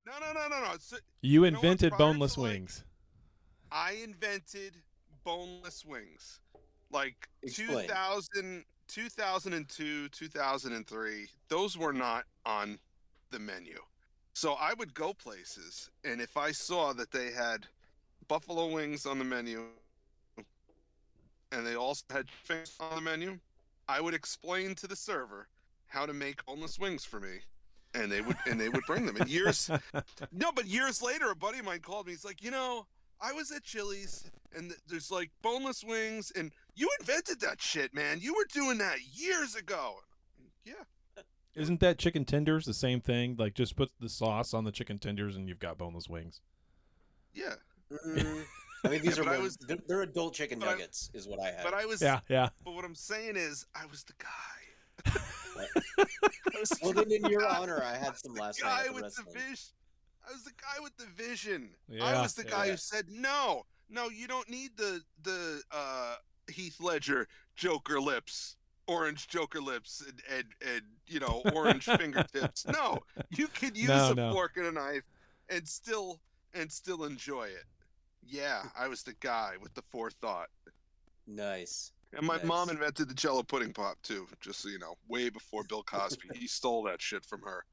No. You You know what's invented prior boneless to, like, wings. I invented boneless wings. Like Explain. 2002, 2003, those were not on the menu. So I would go places, and if I saw that they had buffalo wings on the menu and they also had fish on the menu, I would explain to the server how to make boneless wings for me. And they would bring them. And years later, a buddy of mine called me. He's like, I was at Chili's and there's like boneless wings, and you invented that shit, man. You were doing that years ago. Yeah. Isn't that chicken tenders the same thing? Like, just put the sauce on the chicken tenders and you've got boneless wings. Yeah. I mean, these Yeah, are but they're adult chicken nuggets, is what I had. But I was Yeah. But what I'm saying is, I was the guy. Well, then in your honor, I had some last night at the restaurant. I was the guy with the vision. Yeah, I was the guy yeah. who said, no, you don't need the Heath Ledger Joker lips, orange Joker lips, and orange fingertips. No, you could use a fork and a knife and still enjoy it. Yeah, I was the guy with the forethought. Nice. And my mom invented the Jello pudding pop too, just so you know, way before Bill Cosby. He stole that shit from her.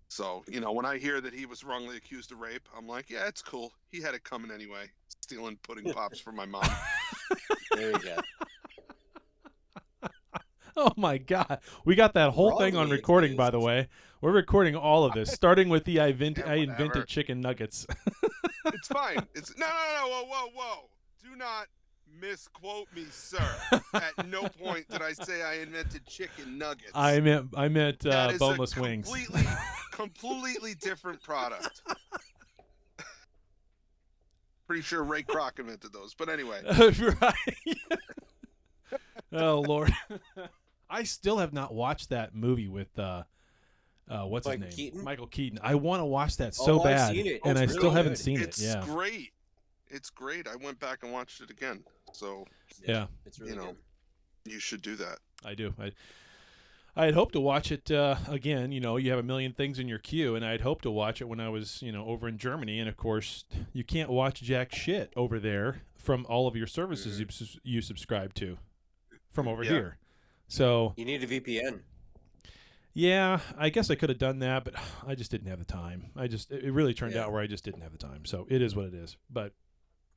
So, when I hear that he was wrongly accused of rape, I'm like, yeah, it's cool. He had it coming anyway, stealing pudding pops from my mom. There you go. Oh my God, we got that whole thing on recording. By the way, we're recording all of this, starting with the I invented chicken nuggets. It's fine. It's no. Whoa. Do not misquote me, sir. At no point did I say I invented chicken nuggets. I meant boneless wings. Completely different product. Pretty sure Ray Kroc invented those, but anyway. Right. Oh Lord, I still have not watched that movie with what's his name? Keaton? Michael Keaton. I want to watch that so bad, I've seen it. and I It's still really haven't good. seen it. It's Yeah, great. It's great. I went back and watched it again. So yeah, it's really good. You should do that. I do. I had hoped to watch it again. You have a million things in your queue, and I'd hoped to watch it when I was, over in Germany. And of course, you can't watch jack shit over there from all of your services you subscribe to from over here. So You need a VPN. yeah, I guess I could have done that, but I just didn't have the time. It really turned out where I just didn't have the time. So it is what it is. But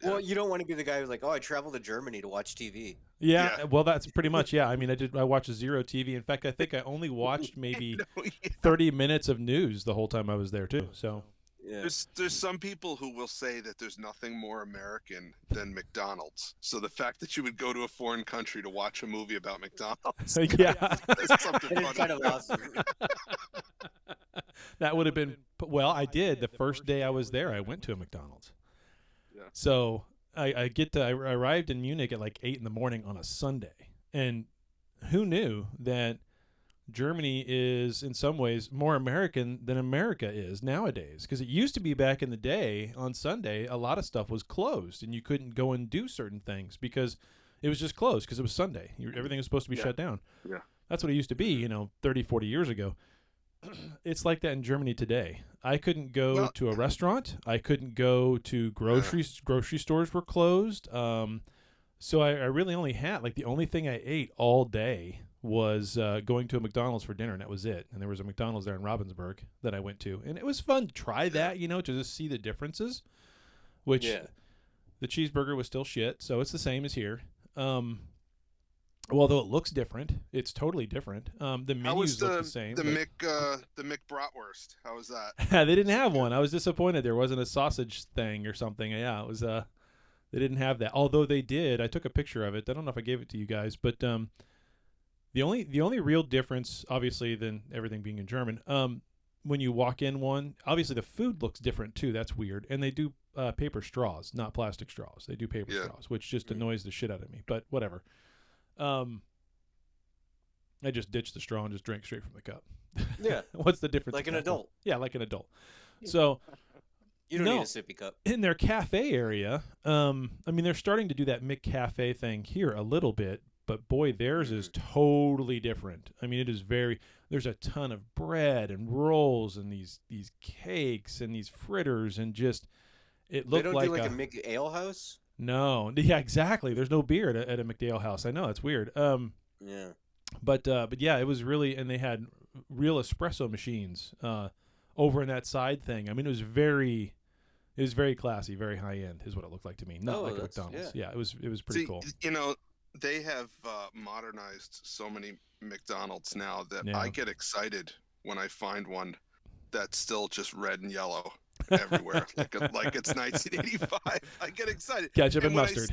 Well, you don't want to be the guy who's like, I traveled to Germany to watch TV. yeah, well, that's pretty much, yeah. I mean, I watched zero TV. In fact, I think I only watched maybe 30 minutes of news the whole time I was there, too. So Yeah. There's some people who will say that there's nothing more American than McDonald's. So the fact that you would go to a foreign country to watch a movie about McDonald's, yeah, that's something It is funny. kind of awesome. that would have been, well, I did. The first day I was there, I went to a McDonald's. Yeah. So I arrived in Munich at like 8 a.m. on a Sunday. And who knew that Germany is in some ways more American than America is nowadays? Because it used to be back in the day on Sunday, a lot of stuff was closed and you couldn't go and do certain things because it was just closed because it was Sunday. Everything was supposed to be shut down. Yeah. That's what it used to be, 30, 40 years ago. It's like that in Germany today. I couldn't go to a restaurant. I couldn't go to grocery stores were closed. So I really only had, like, the only thing I ate all day was going to a McDonald's for dinner, and that was it. And there was a McDonald's there in Ravensburg that I went to. And it was fun to try that, to just see the differences, which the cheeseburger was still shit, so it's the same as here. Although it looks different, it's totally different. The menus look the same. The Mick Bratwurst. How was that? They didn't have one. I was disappointed. There wasn't a sausage thing or something. Yeah, it was. They didn't have that. Although they did. I took a picture of it. I don't know if I gave it to you guys, but the only real difference, obviously, than everything being in German, when you walk in one, obviously the food looks different too. That's weird. And they do paper straws, not plastic straws. They do paper straws, which just annoys the shit out of me. But whatever. I just ditched the straw and just drank straight from the cup. Yeah. What's the difference? Like an adult. Yeah, like an adult. So you don't need a sippy cup. In their cafe area, I mean, they're starting to do that McCafe thing here a little bit, but boy, theirs is totally different. I mean, it is there's a ton of bread and rolls and these cakes and these fritters and just it looked They don't like do like a McAle house. No, yeah, exactly. There's no beer at a McDale house. I know, it's weird. Yeah. But yeah, it was really, and they had real espresso machines over in that side thing. I mean, it was very classy, very high end, is what it looked like to me. Not like a McDonald's. Yeah, it was pretty cool. You know, they have modernized so many McDonald's now that I get excited when I find one that's still just red and yellow everywhere, like it's 1985. I get excited. Ketchup and mustard.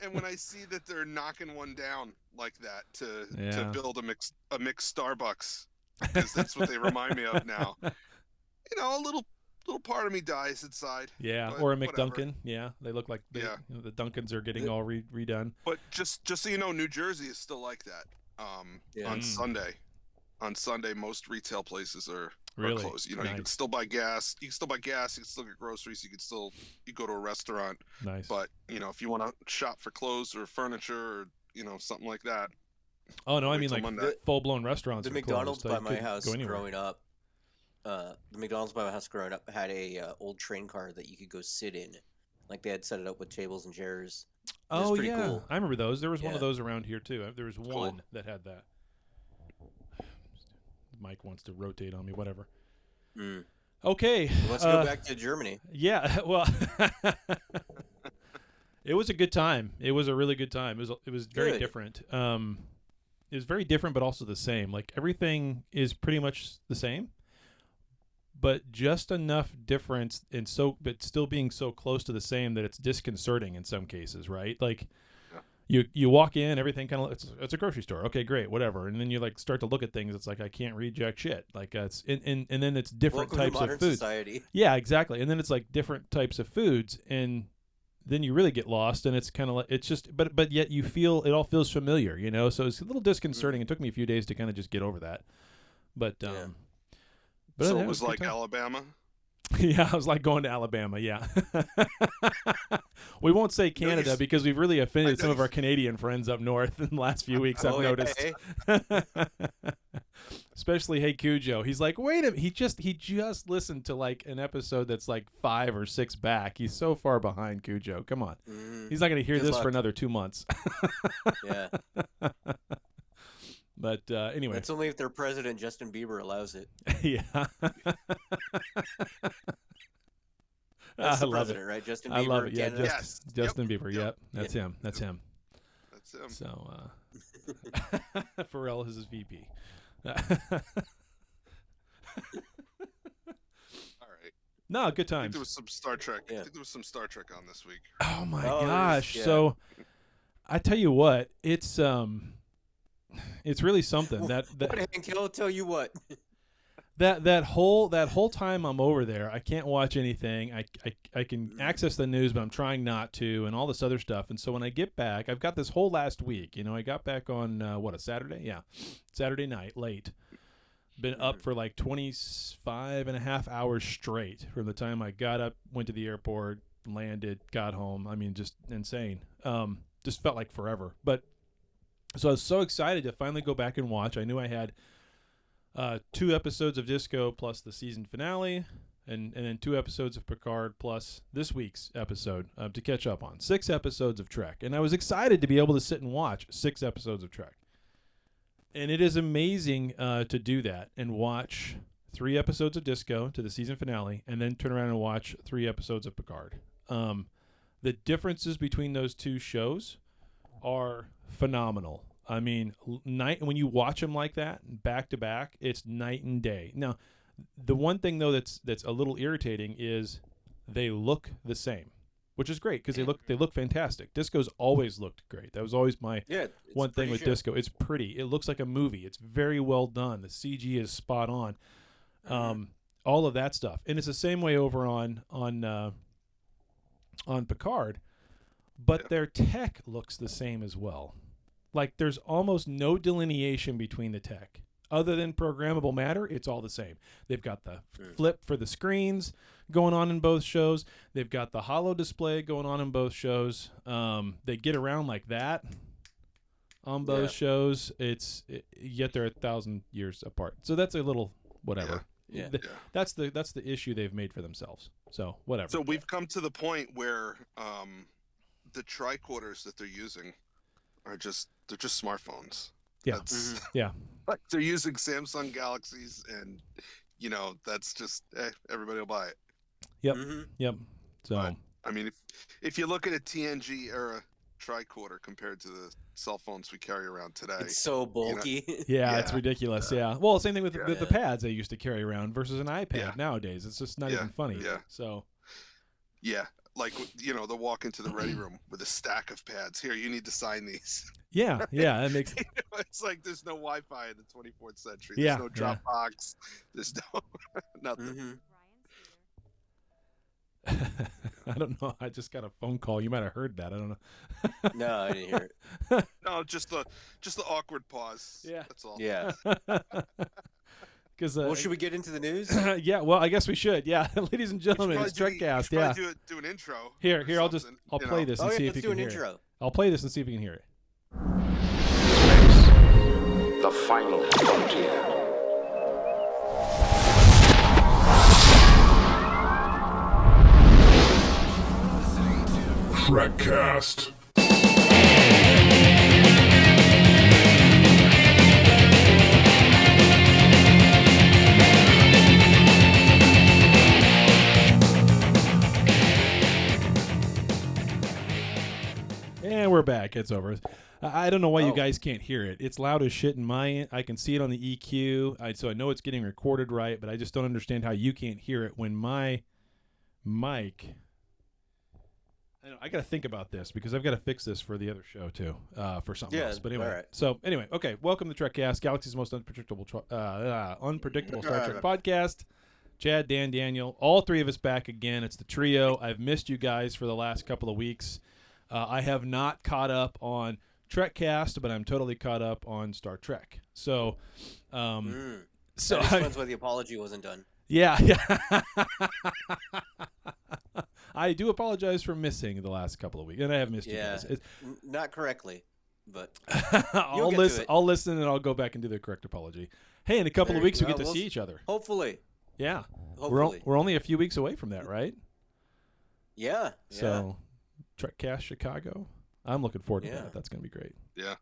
And when I see that they're knocking one down like that to build a mixed Starbucks, because that's what they remind me of now. You know, a little part of me dies inside. Yeah, or a McDunkin'. Yeah, they look like the Dunkins are getting all redone. But just so you know, New Jersey is still like that. On Sunday. On Sunday, most retail places are closed. You know, you can still buy gas. You can still get groceries. You go to a restaurant. Nice. But, you know, if you want to shop for clothes or furniture or, you know, something like that. Oh, no, I mean, like, full-blown restaurants. The McDonald's by my house growing up, had a old train car that you could go sit in. Like, they had set it up with tables and chairs. Oh, yeah. Cool. I remember those. There was one of those around here, too. There was one that had that. Mike wants to rotate on me, whatever. Okay. Let's go back to Germany. Yeah, well, it was a good time. It was a really good time. It was very different. It was very different, but also the same. Like, everything is pretty much the same, but just enough difference, but still being so close to the same that it's disconcerting in some cases, right? Like, you walk in, everything kind of it's a grocery store. Okay, great, whatever. And then you like start to look at things. It's like I can't read jack shit. Like it's and then it's different types of foods. Society. Yeah, exactly. And then it's like different types of foods, and then you really get lost. And it's kind of like it's just, but yet you feel it all feels familiar, you know. So it's a little disconcerting. It took me a few days to kind of just get over that. But so it was like Alabama. Yeah, I was like going to Alabama, yeah. We won't say Canada because we've really offended some of our Canadian friends up north in the last few weeks, I've noticed. Especially Hey Cujo. He's like, wait a minute, he just listened to like an episode that's like 5 or 6 back. He's so far behind, Cujo. Come on. He's not going to hear this for another 2 months. Yeah. But anyway. That's only if their president, Justin Bieber, allows it. Yeah. That's the president, right? Justin Bieber. I love it. Yeah, Canada. Yes. Justin Bieber. Yep. That's him. That's him. That's him. So Pharrell is his VP. All right. No, good I times. think there was some Star Trek. I think there was some Star Trek on this week. Oh my gosh. Yeah. So I tell you what, it's really something. That Hank, I'll tell you what. That whole time I'm over there, I can't watch anything. I can access the news, but I'm trying not to, and all this other stuff. And so when I get back, I've got this whole last week. You know, I got back on a Saturday? Yeah, Saturday night, late. Been up for like 25 and a half hours straight from the time I got up, went to the airport, landed, got home. I mean, just insane. Just felt like forever. But so I was so excited to finally go back and watch. I knew I had 2 episodes of Disco plus the season finale, and then 2 episodes of Picard plus this week's episode to catch up on. 6 episodes of Trek. And I was excited to be able to sit and watch 6 episodes of Trek. And it is amazing to do that and watch 3 episodes of Disco to the season finale and then turn around and watch 3 episodes of Picard. The differences between those 2 shows are phenomenal. I mean, when you watch them like that, back to back, it's night and day. Now, the one thing though that's a little irritating is they look the same, which is great because they look fantastic. Disco's always looked great. That was always my one thing with Disco. It's pretty. It looks like a movie. It's very well done. The CG is spot on. All of that stuff, and it's the same way over on Picard, but their tech looks the same as well. Like, there's almost no delineation between the tech. Other than programmable matter, it's all the same. They've got the flip for the screens going on in both shows. They've got the holo display going on in both shows. They get around like that. on both shows. Yet they're 1,000 years apart. So that's a little whatever. Yeah. That's the issue they've made for themselves. So whatever. So we've come to the point where the tricorders that they're using are they're just smartphones. Yeah. Yeah. Like they're using Samsung Galaxies, and that's just everybody will buy it. Yep. Yep. So but, I mean, if you look at a TNG era tricorder compared to the cell phones we carry around today, it's so bulky. Yeah, it's ridiculous. Yeah. Well, same thing with the pads they used to carry around versus an iPad nowadays. It's just not even funny. Yeah. So. Yeah, like they'll walk into the ready room with a stack of pads. Here, you need to sign these. Yeah, that makes. It's like there's no Wi-Fi in the 24th century. Yeah, there's no Dropbox. There's no nothing. I don't know. I just got a phone call. You might have heard that. I don't know. No, I didn't hear it. No, just the awkward pause. Yeah, that's all. Yeah. Because well, should we get into the news? Yeah. Well, I guess we should. Yeah, ladies and gentlemen, it's Trekcast. Yeah. Do an intro. Here. I'll play this and see if you can hear it. Intro. I'll play this and see if you can hear it. The final frontier. Trekcast. And we're back. It's over. I don't know why you guys can't hear it. It's loud as shit in my end. I can see it on the EQ, so I know it's getting recorded right, but I just don't understand how you can't hear it when my mic... I got to think about this because I've got to fix this for the other show too, for something else. But anyway, all right. So anyway, okay. Welcome to Trekcast, Galaxy's most unpredictable Star Trek podcast. Chad, Dan, Daniel, all three of us back again. It's the trio. I've missed you guys for the last couple of weeks. I have not caught up on Trekcast, but I'm totally caught up on Star Trek. So, that explains why the apology wasn't done. Yeah. I do apologize for missing the last couple of weeks, and I have missed you guys. Not correctly, but I'll listen, and I'll go back and do the correct apology. Hey, in a couple of weeks, we get to see each other. Hopefully. Yeah. Hopefully. We're only a few weeks away from that, right? Yeah. So, Trekcast Chicago. I'm looking forward to that. That's going to be great. Yeah.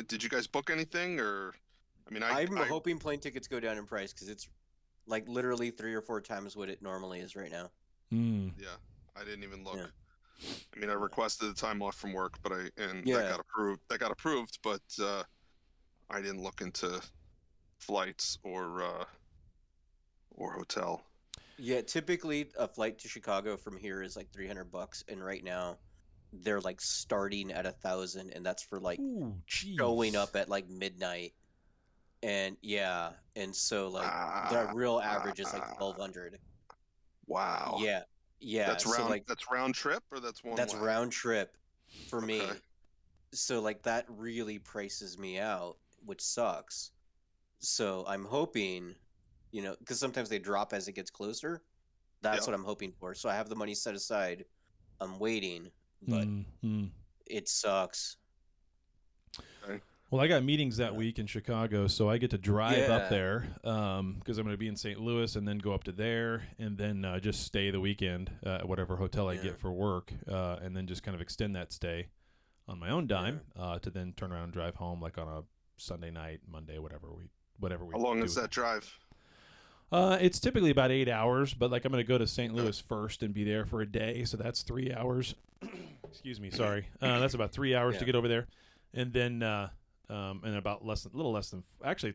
Did you guys book anything, or? I mean, I'm hoping plane tickets go down in price because it's like literally 3 or 4 times what it normally is right now. Yeah, I didn't even look. Yeah. I mean, I requested the time off from work, but that got approved. But I didn't look into flights or hotel. Yeah, typically a flight to Chicago from here is like $300, and right now they're like starting at 1,000, and that's for like going up at like midnight. And so like the real average is like 1,200. Wow. Yeah. That's round trip, or that's one? That's round trip for me. So like that really prices me out, which sucks. So I'm hoping, because sometimes they drop as it gets closer. That's what I'm hoping for. So I have the money set aside. I'm waiting, but it sucks. Okay. Well, I got meetings that week in Chicago, so I get to drive up there because I'm going to be in St. Louis and then go up to there and then just stay the weekend at whatever hotel I get for work and then just kind of extend that stay on my own dime to then turn around and drive home like on a Sunday night, Monday, whatever we. How long is that drive? It's typically about 8 hours, but like I'm going to go to St. Louis first and be there for a day, so that's 3 hours. Excuse me, sorry. That's about 3 hours to get over there, and then. And about a little less than, actually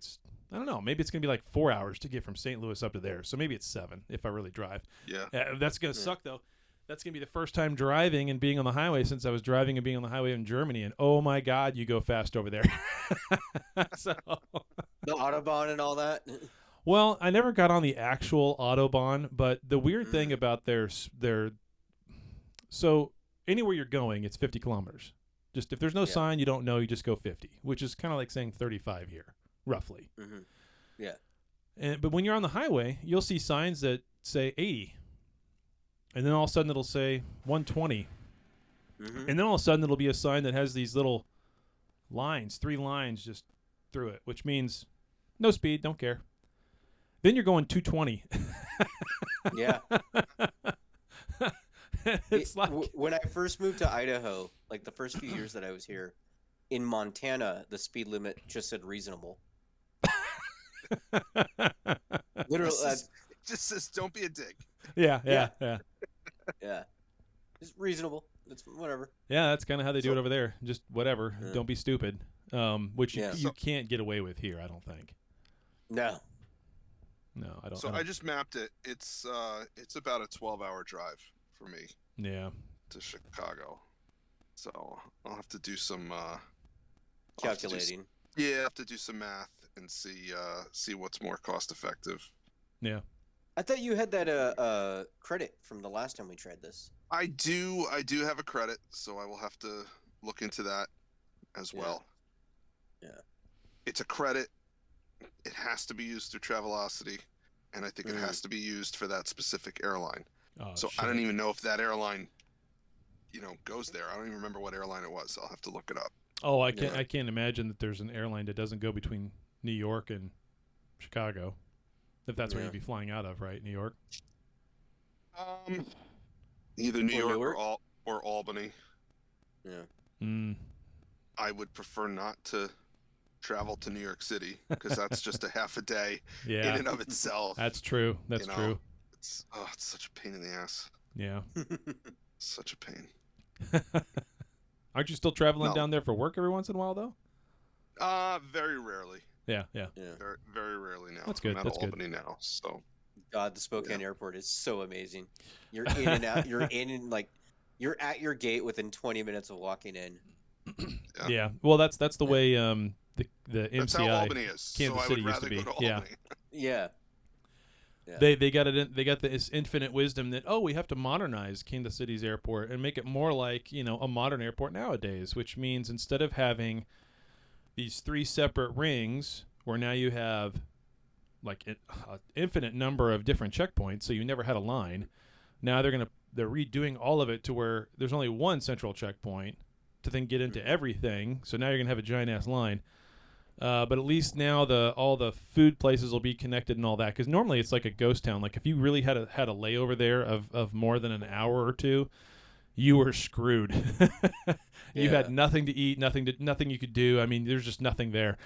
I don't know, maybe it's going to be like 4 hours to get from St. Louis up to there. So maybe it's 7 if I really drive. Yeah. That's going to suck though. That's going to be the first time driving and being on the highway since I was driving and being on the highway in Germany. And oh my God, you go fast over there. So the Autobahn and all that. Well, I never got on the actual Autobahn, but the weird thing about so anywhere you're going, it's 50 kilometers. Just if there's no sign, you don't know, you just go 50, which is kind of like saying 35 here, roughly. Mm-hmm. Yeah. But when you're on the highway, you'll see signs that say 80. And then all of a sudden it'll say 120. Mm-hmm. And then all of a sudden it'll be a sign that has these little lines, 3 lines just through it, which means no speed, don't care. Then you're going 220. Yeah. It's like when I first moved to Idaho, like the first few years that I was here, in Montana, the speed limit just said reasonable. Literally, It just says don't be a dick. yeah. yeah, it's reasonable. It's whatever. Yeah, that's kind of how they do it over there. Just whatever. Yeah. Don't be stupid. Which Yeah. you can't get away with here, I don't think. No. No, I don't. So I just mapped it. It's about a 12-hour drive for me Yeah. to Chicago. So I'll have to do some Calculating. I have to do some math and see what's more cost effective. Yeah. I thought you had that credit from the last time we tried this. I do have a credit, so I will have to look into that as well. Yeah. It's a credit. It has to be used through Travelocity, and I think it has to be used for that specific airline. Oh, so shit. I don't even know if that airline, goes there. I don't even remember what airline it was. I'll have to look it up. Oh, I can't imagine that there's an airline that doesn't go between New York and Chicago. If that's where you'd be flying out of, right? New York? Either New York Newark? or Albany. Yeah. I would prefer not to travel to New York City because that's just a half a day in and of itself. That's true. That's true. It's such a pain in the ass. Yeah. Such a pain. Aren't you still traveling down there for work every once in a while, though? Very rarely. Yeah. Very, very rarely now. That's good. I'm at That's Albany now, so. God, the Spokane airport is so amazing. You're in and out. You're in and you're at your gate within 20 minutes of walking in. Yeah. Well, that's the way the That's how MCI Albany is. Kansas so City I would used to be. rather go to Yeah. Albany. Yeah. They got it. They got this infinite wisdom that we have to modernize Kansas City's airport and make it more like a modern airport nowadays. Which means instead of having these 3 separate rings, where now you have like an infinite number of different checkpoints, so you never had a line. Now they're redoing all of it to where there's only one central checkpoint to then get into everything. So now you're gonna have a giant ass line. But at least now all the food places will be connected and all that. Because normally it's like a ghost town. Like if you really had a layover there of more than an hour or two, you were screwed. You had nothing to eat, nothing you could do. I mean, there's just nothing there.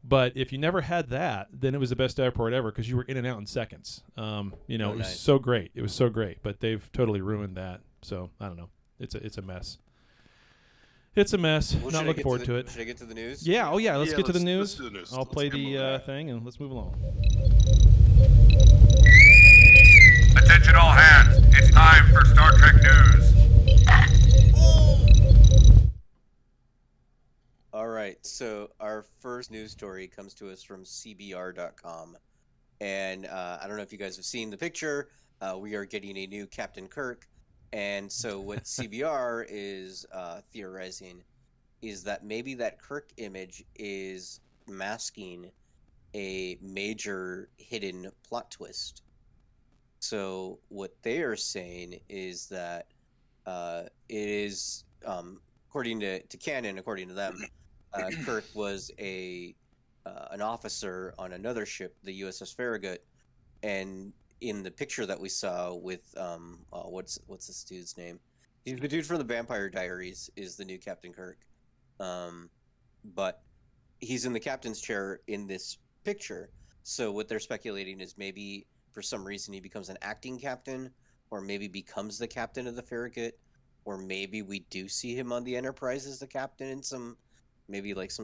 But if you never had that, then it was the best airport ever because you were in and out in seconds. It was so great. It was so great. But they've totally ruined that. So I don't know. It's a mess. It's a mess. Well, Not looking forward to it. Should I get to the news? Yeah. Oh yeah. Let's get to the news. Let's do the news. I'll Let's play get moving. the thing and let's move along. Attention all hands. It's time for Star Trek news. All right. So our first news story comes to us from CBR.com. And I don't know if you guys have seen the picture. We are getting a new Captain Kirk. And so what CBR is theorizing is that maybe that Kirk image is masking a major hidden plot twist. So what they are saying is that it is, according to canon, according to them, Kirk was an officer on another ship, the USS Farragut, and in the picture that we saw with what's this dude's name? He's the dude from the Vampire Diaries is the new Captain Kirk. But he's in the captain's chair in this picture. So what they're speculating is maybe for some reason he becomes an acting captain, or maybe becomes the captain of the Farragut, or maybe we do see him on the Enterprise as the captain in some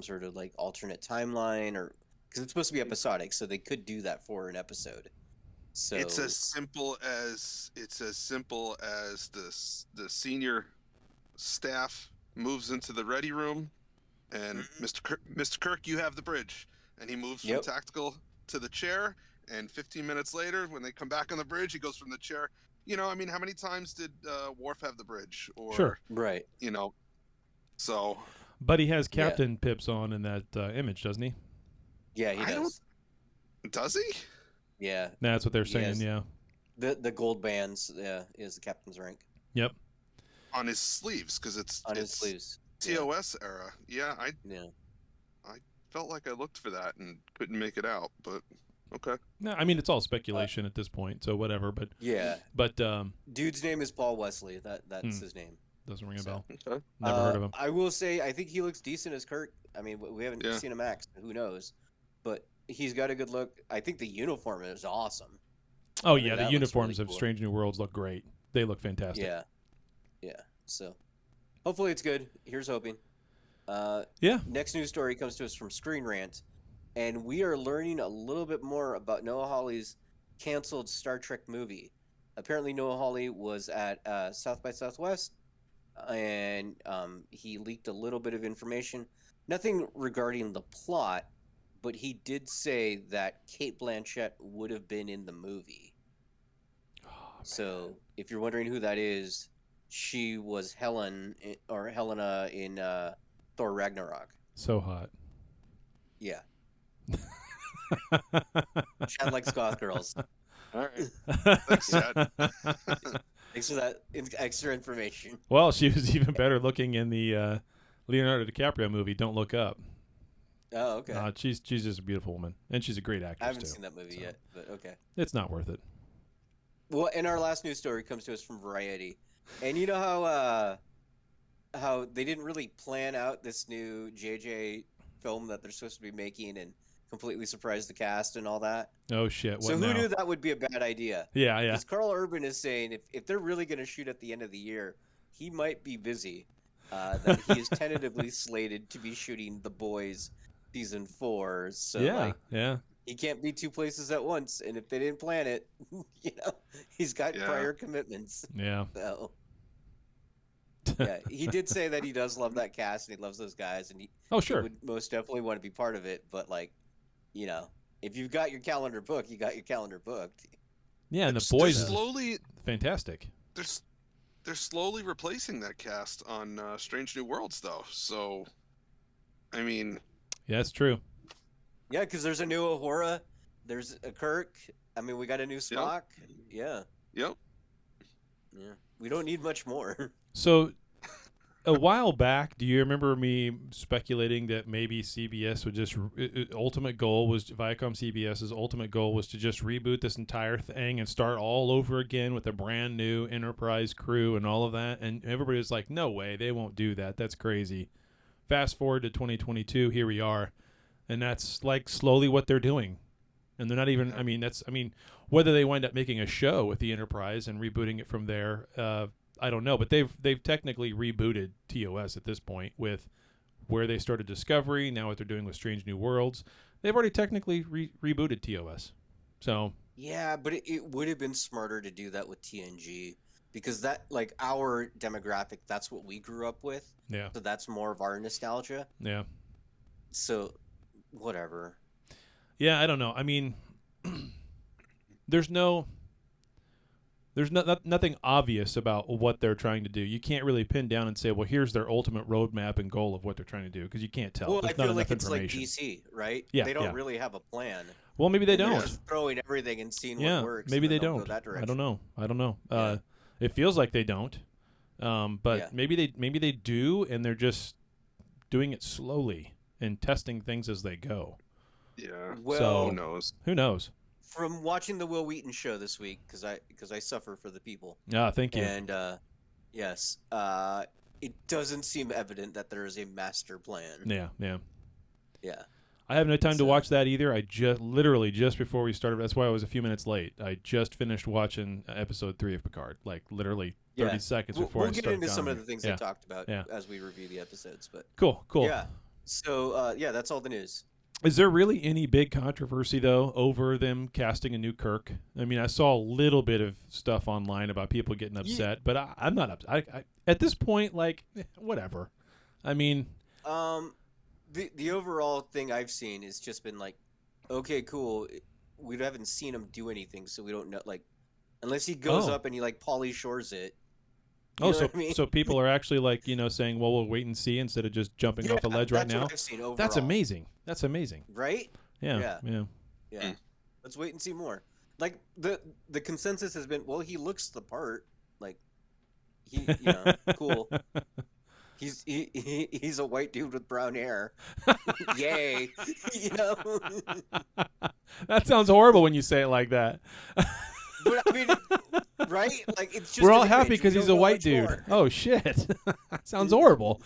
sort of like alternate timeline, or because it's supposed to be episodic, so they could do that for an episode. So it's as simple as the senior staff moves into the ready room, and Mr. Kirk, you have the bridge, and he moves from tactical to the chair, and 15 minutes later, when they come back on the bridge, he goes from the chair. I mean, how many times did Worf have the bridge? Or, sure, right. So. But he has Captain Pips on in that image, doesn't he? Yeah, he does. Does he? Yeah. That's what they're saying. Yeah. The gold bands is the captain's rank. Yep. On his sleeves, because it's his sleeves. TOS era. Yeah, Yeah. felt like I looked for that and couldn't make it out, but okay. No, I mean it's all speculation at this point, so whatever. But Yeah. But Dude's name is Paul Wesley. That's his name. doesn't ring a bell. Okay. Never heard of him. I will say, I think he looks decent as Kirk. I mean, we haven't seen him act. Who knows? But he's got a good look. I think the uniform is awesome. Oh I mean, yeah, the that looks uniforms really of cool. Strange New Worlds look great. They look fantastic. Yeah. Yeah. So hopefully it's good. Here's hoping. Yeah. Next news story comes to us from Screen Rant, and we are learning a little bit more about Noah Hawley's canceled Star Trek movie. Apparently, Noah Hawley was at South by Southwest, and he leaked a little bit of information. Nothing regarding the plot, but he did say that Cate Blanchett would have been in the movie. So, if you're wondering who that is, she was Helena in Thor Ragnarok. So hot. Yeah. Chad likes goth girls. All right. Thanks, Chad. Thanks for that extra information. Well, she was even better looking in the Leonardo DiCaprio movie, Don't Look Up. Oh, okay. She's just a beautiful woman, and she's a great actress I haven't too. seen that movie yet, but okay. It's not worth it. Well, and our last news story comes to us from Variety, and you know how they didn't really plan out this new JJ film that they're supposed to be making and completely surprised the cast and all that. Oh shit! What So who now? knew that would be a bad idea? Yeah, yeah. Because Carl Urban is saying if they're really going to shoot at the end of the year, he might be busy. That he is tentatively slated to be shooting The Boys season 4. So Yeah. he can't be two places at once. And if they didn't plan it, he's got prior commitments. Yeah. So yeah, he did say that he does love that cast and he loves those guys, and he would most definitely want to be part of it. But if you've got your calendar booked, you got your calendar booked. Yeah, and The Boys is slowly fantastic. They're slowly replacing that cast on Strange New Worlds, though. So, I mean, yeah, it's true. Yeah, because there's a new Uhura, there's a Kirk. I mean, we got a new Spock. Yeah. Yep. Yeah. We don't need much more. So, a while back, do you remember me speculating that maybe CBS would just ultimate goal was Viacom CBS's ultimate goal was to just reboot this entire thing and start all over again with a brand new Enterprise crew and all of that? And everybody was like, "No way, they won't do that. That's crazy." Fast forward to 2022, here we are, and that's like slowly what they're doing. And they're not even. I mean, whether they wind up making a show with the Enterprise and rebooting it from there. I don't know, but they've technically rebooted TOS at this point with where they started Discovery, now what they're doing with Strange New Worlds. They've already technically rebooted TOS. So yeah, but it would have been smarter to do that with TNG because that our demographic, that's what we grew up with. Yeah. So that's more of our nostalgia. Yeah. So whatever. Yeah, I don't know. I mean, there's nothing obvious about what they're trying to do. You can't really pin down and say, well, here's their ultimate roadmap and goal of what they're trying to do because you can't tell. Well, There's I feel not like enough it's like information. DC, right? Yeah, they don't really have a plan. Well, maybe they They're don't. just throwing everything and seeing Yeah, what works. maybe and they then they'll don't. go that direction. I don't know. Yeah. It feels like they don't. But Yeah. maybe they do, and they're just doing it slowly and testing things as they go. Yeah. Well, So- Who knows? Who knows? from watching the Will Wheaton show this week, because I suffer for the people, Thank you. and yes, it doesn't seem evident that there is a master plan. Yeah. Yeah. I have no time to So- watch that either. I literally just before we started. That's why I was a few minutes late. I just finished watching episode 3 of Picard, like literally 30 seconds before We'll I get started into some down of the things here. they talked about Yeah. as we review the episodes, but Cool. yeah. So that's all the news. Is there really any big controversy though over them casting a new Kirk? I mean, I saw a little bit of stuff online about people getting upset, but I'm not upset. I at this point, whatever. I mean, the overall thing I've seen has just been like, okay, cool. We haven't seen him do anything, so we don't know. Unless he goes up and he Pauly Shores it. You know what I mean? So people are actually saying, well, we'll wait and see instead of just jumping off a ledge right now. That's what I've seen overall. That's amazing. That's amazing. Right? Yeah. Yeah. Let's wait and see more. The consensus has been, well, he looks the part. Cool. He's a white dude with brown hair. Yay. That sounds horrible when you say it like that. But I mean, right? Like it's just We're all an happy image. because We he's don't a know white much dude. more. Oh shit. Sounds horrible.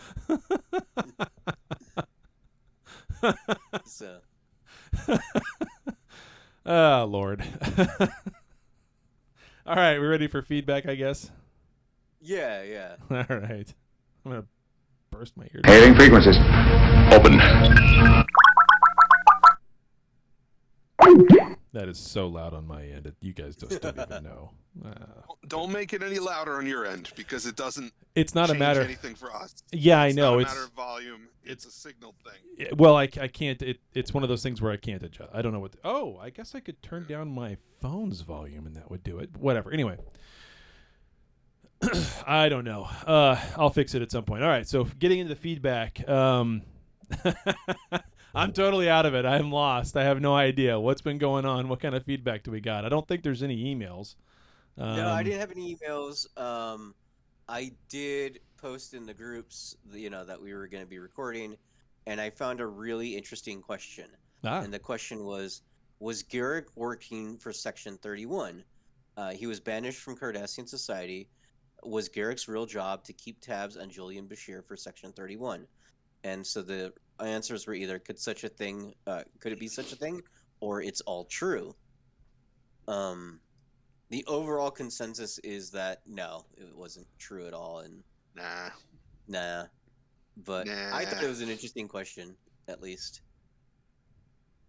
So Oh Lord. All right, we're ready for feedback, I guess. yeah. All right. I'm gonna burst my ear. Hailing frequencies. Open. That is so loud on my end. You guys just don't even know. Don't make it any louder on your end because it doesn't. It's not a change matter. anything for us. Yeah, I It's know. not a It's matter of volume. It's a signal thing. well, I can't. It's one of those things where I can't adjust. I don't know what. I guess I could turn down my phone's volume and that would do it. Whatever. Anyway. I don't know. I'll fix it at some point. All right. So getting into the feedback. I'm totally out of it. I'm lost. I have no idea what's been going on. What kind of feedback do we got? I don't think there's any emails. No, I didn't have any emails. I did post in the groups, that we were going to be recording, and I found a really interesting question. And the question was Garrick working for Section 31? He was banished from Cardassian society. Was Garrick's real job to keep tabs on Julian Bashir for Section 31? And so the answers were either could it be such a thing, or it's all true. The overall consensus is that no, it wasn't true at all, and nah. But I thought it was an interesting question, at least.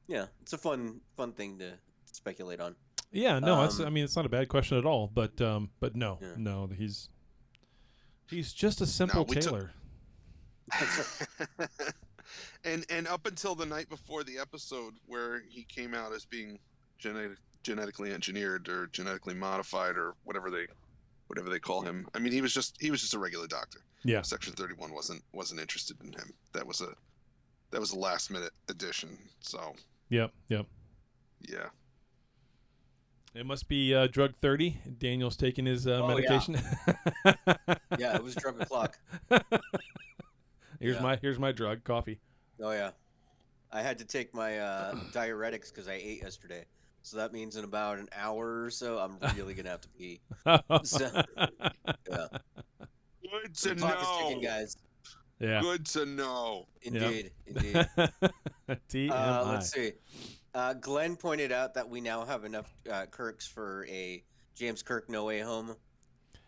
Yeah, it's a fun thing to speculate on. Yeah, no, it's not a bad question at all. But no, Yeah. no, he's just a simple tailor. And up until the night before the episode where he came out as being genetically engineered or genetically modified or whatever they call him. I mean, he was just a regular doctor. Yeah. Section 31 wasn't interested in him. That was a last minute addition. So. Yep. Yeah. It must be drug 30. Daniel's taking his medication. Yeah, it was drug o'clock. Here's my drug, coffee. Oh yeah, I had to take my diuretics because I ate yesterday. So that means in about an hour or so, I'm really gonna have to pee. So, yeah. Good The to clock is know, ticking, guys. Yeah. Good to know. Indeed. TMI. Let's see. Glenn pointed out that we now have enough Kirks for a James Kirk No Way Home,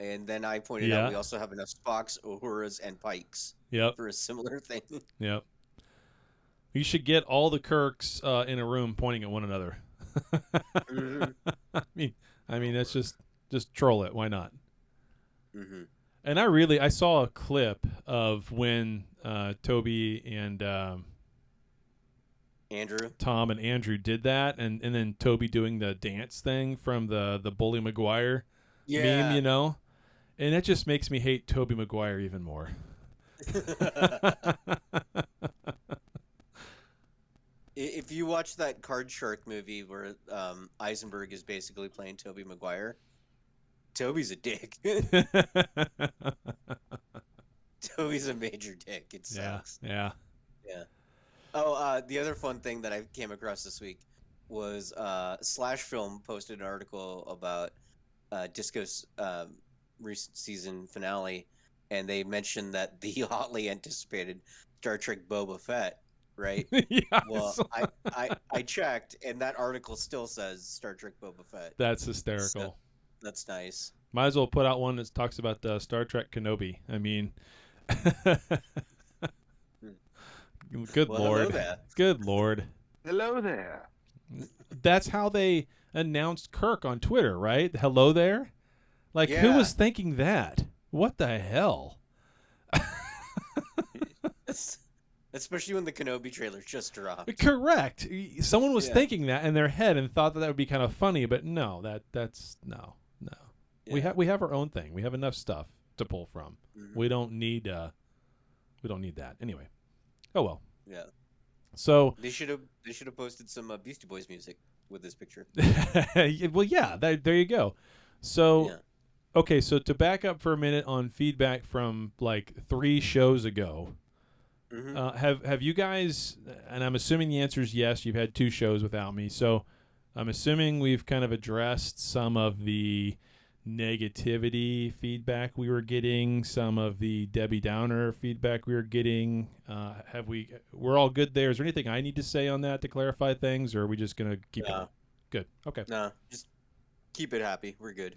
and then I pointed out we also have enough Spocks, Uhuras, and Pikes. Yep. For a similar thing. Yep. You should get all the Kirks in a room pointing at one another. I mean, that's just troll it. Why not? Mm-hmm. And I saw a clip of when Toby and Andrew, Tom and Andrew did that, and then Toby doing the dance thing from the Bully Maguire meme, and that just makes me hate Toby Maguire even more. If you watch that Card Shark movie where Eisenberg is basically playing Toby Maguire, Toby's a dick. Toby's a major dick. It sucks. Yeah. Oh, the other fun thing that I came across this week was Slash Film posted an article about Disco's recent season finale, and they mentioned that the hotly anticipated Star Trek Boba Fett, right? Yeah. Well, I checked, and that article still says Star Trek Boba Fett. That's hysterical. So, that's nice. Might as well put out one that talks about Star Trek Kenobi. I mean, good Lord. Hello there. Good Lord. Hello there. That's how they announced Kirk on Twitter, right? Hello there? Like, who Yeah. was thinking that? What the hell? Especially when the Kenobi trailer just dropped. Correct. Someone was Yeah. thinking that in their head and thought that would be kind of funny, but no, that's no. Yeah. We have our own thing. We have enough stuff to pull from. Mhm. We don't need that. Anyway. Oh well. Yeah. So They should have posted some Beastie Boys music with this picture. well, yeah, there you go. So Okay, so to back up for a minute on feedback from like 3 shows ago, have you guys? And I'm assuming the answer is yes. You've had 2 shows without me, so I'm assuming we've kind of addressed some of the negativity feedback we were getting, some of the Debbie Downer feedback we were getting. Have we? We're all good there. Is there anything I need to say on that to clarify things, or are we just gonna keep it? Good. Okay. No, just keep it happy. We're good.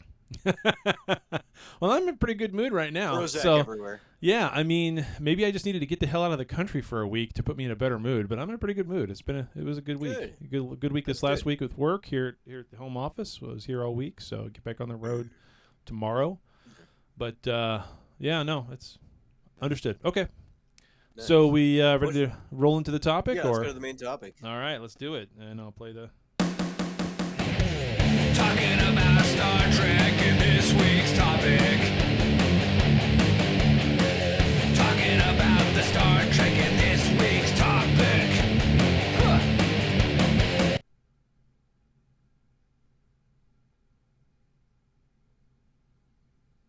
Well, I'm in a pretty good mood right now. Prozac so everywhere. yeah, I mean, maybe I just needed to get the hell out of the country for a week to put me in a better mood. But I'm in a pretty good mood. It was a good week. Good week this last week with work here at the home office. I was here all week, so get back on the road tomorrow. But yeah, no, it's understood. Okay. Nice. So we ready to roll into the topic? Yeah, or? let's go to the main topic. All right, let's do it, and I'll play the. Talking about Star Trek in this week's topic. Talking about the Star Trek in this week's topic.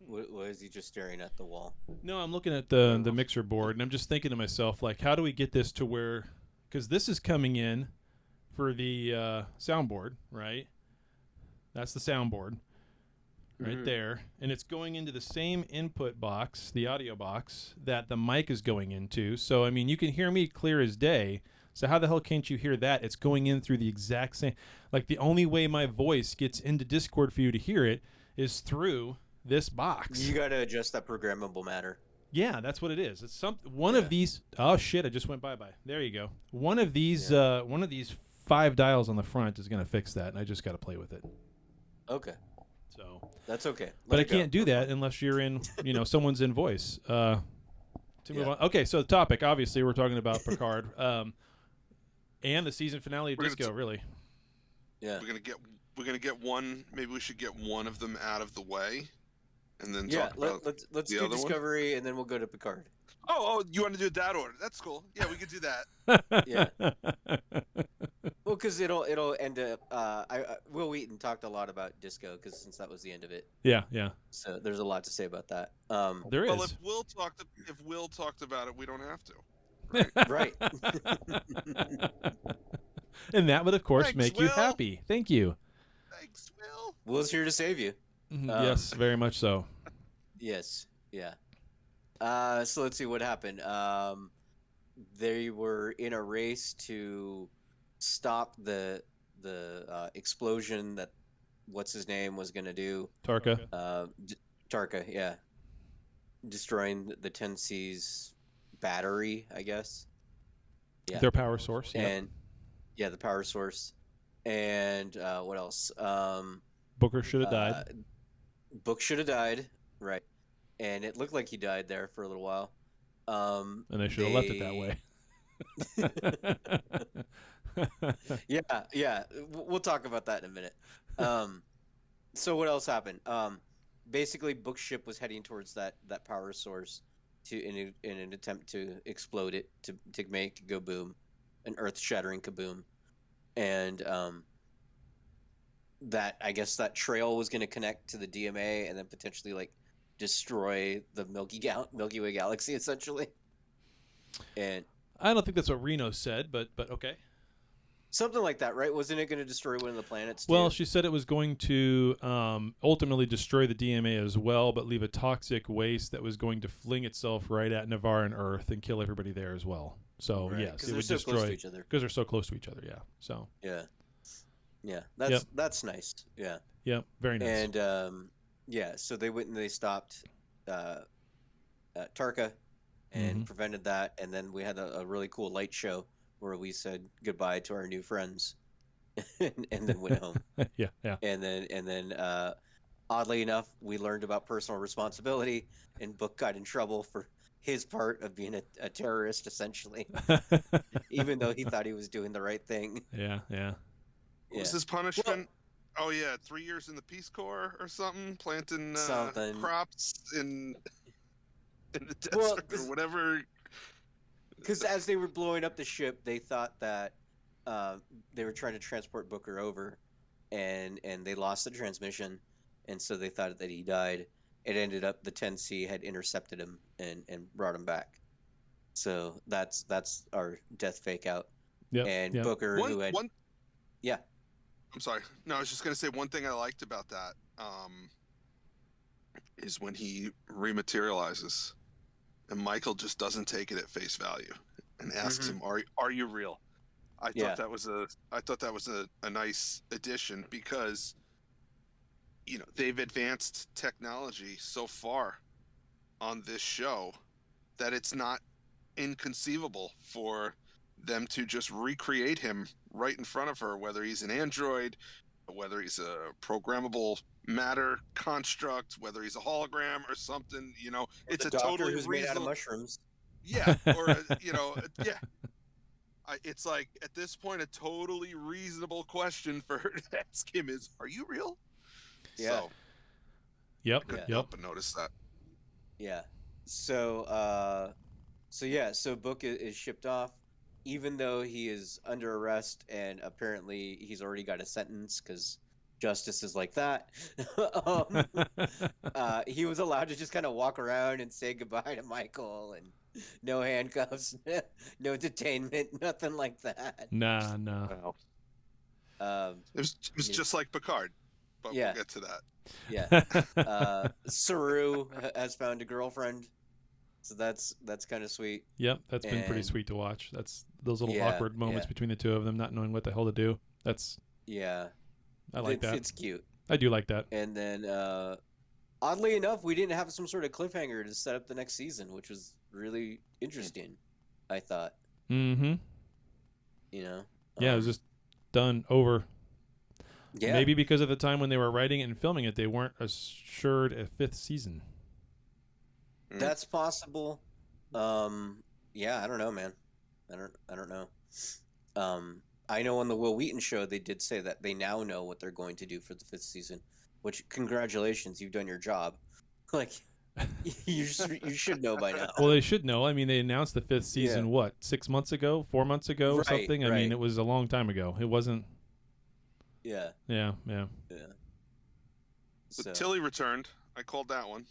What is he just staring at the wall? No, I'm looking at the mixer board, and I'm just thinking to myself, like, how do we get this to where? Because this is coming in for the soundboard, right? That's the soundboard right there. And it's going into the same input box, the audio box, that the mic is going into. So, I mean, you can hear me clear as day. So how the hell can't you hear that? It's going in through the exact same. Like, the only way my voice gets into Discord for you to hear it is through this box. You got to adjust that programmable matter. Yeah, that's what it is. It's one of these. Oh, shit, I just went bye-bye. There you go. One of these 5 dials on the front is going to fix that, and I just got to play with it. Okay. So that's okay. But I can't do that unless you're in, someone's in voice. To move on. Okay, so the topic, obviously, we're talking about Picard, and the season finale of Disco. Really. Yeah. We're gonna get one. Maybe we should get one of them out of the way, and then talk about let's the do other Discovery, and then we'll go to Picard. Oh, you want to do it that order? That's cool. Yeah, we could do that. Yeah. Well, because it'll end up. Will Wheaton talked a lot about Disco since that was the end of it. Yeah. So there's a lot to say about that. There is. Well, if Will talked about it, we don't have to. Right. And that would, of course, Thanks, make you Will. happy. Thank you. Thanks, Will. Will's here to save you. Yes, very much so. Yes. Yeah. So let's see what happened. They were in a race to stop the explosion that what's his name was going to do. Tarka. Tarka, yeah. Destroying the 10C's battery, I guess. Yeah. Their power source. And the power source. And what else? Booker should have died. Book should have died, right? And it looked like he died there for a little while. And they should have left it that way. Yeah. We'll talk about that in a minute. So what else happened? Basically, Book's ship was heading towards that power source in an attempt to explode it to make it go boom, an earth-shattering kaboom, and that I guess that trail was going to connect to the DMA and then potentially destroy the Milky Way galaxy essentially. And I don't think that's what Reno said, but okay. Something like that, right? Wasn't it going to destroy one of the planets too? Well, she said it was going to ultimately destroy the DMA as well, but leave a toxic waste that was going to fling itself right at Navarre and Earth and kill everybody there as well. So right. yes, it would so destroy close to each other. Because they're so close to each other. Yeah. So yeah. That's nice. Yeah. Yep. Very nice. And so they went and they stopped Tarka and prevented that, and then we had a really cool light show where we said goodbye to our new friends, and then went home. Yeah. And then oddly enough, we learned about personal responsibility, and Book got in trouble for his part of being a terrorist, essentially, even though he thought he was doing the right thing. Yeah. What was his punishment? 3 years in the Peace Corps or something, planting crops in the desert or whatever. Because as they were blowing up the ship, they thought that they were trying to transport Booker over, and they lost the transmission, and so they thought that he died. It ended up the 10C had intercepted him and brought him back. So that's our death fake out. Yep. And yep. Booker, who had yeah. I'm sorry. No, I was just gonna say one thing I liked about that is when he rematerializes, and Michael just doesn't take it at face value and asks him, "Are you real?" I thought that was a nice addition, because they've advanced technology so far on this show that it's not inconceivable for them to just recreate him right in front of her, whether he's an android, whether he's a programmable matter construct, whether he's a hologram or something. It's the a doctor totally who's made out of mushrooms. Yeah, or yeah. It's like, at this point, a totally reasonable question for her to ask him is, "Are you real?" Yeah. So, Yep. I couldn't Yep. help but notice that. Yeah. So Book is shipped off, even though he is under arrest, and apparently he's already got a sentence because justice is like that. He was allowed to just kind of walk around and say goodbye to Michael, and no handcuffs, no detainment, nothing like that. Nah. It was just like Picard, but Yeah. we'll get to that. Yeah. Saru has found a girlfriend, so that's kind of sweet. Yep, that's been pretty And- sweet to watch. That's those little Yeah, awkward moments yeah. between the two of them, not knowing what the hell to do. Yeah. I like that. It's cute. I do like that. And then, oddly enough, we didn't have some sort of cliffhanger to set up the next season, which was really interesting, I thought. Mm-hmm. Yeah, it was just done over. Yeah. Maybe because of the time when they were writing it and filming it, they weren't assured a 5th season. That's possible. Yeah, I don't know, man. I don't know. I know on the Will Wheaton show they did say that they now know what they're going to do for the 5th season, which, congratulations, you've done your job. Like, you should know by now. Well, they should know. I mean, they announced the 5th season, Yeah. 6 months ago, 4 months ago, or Right, something? I mean, right. it was a long time ago. It wasn't. Yeah. Yeah. But Tilly returned. I called that one.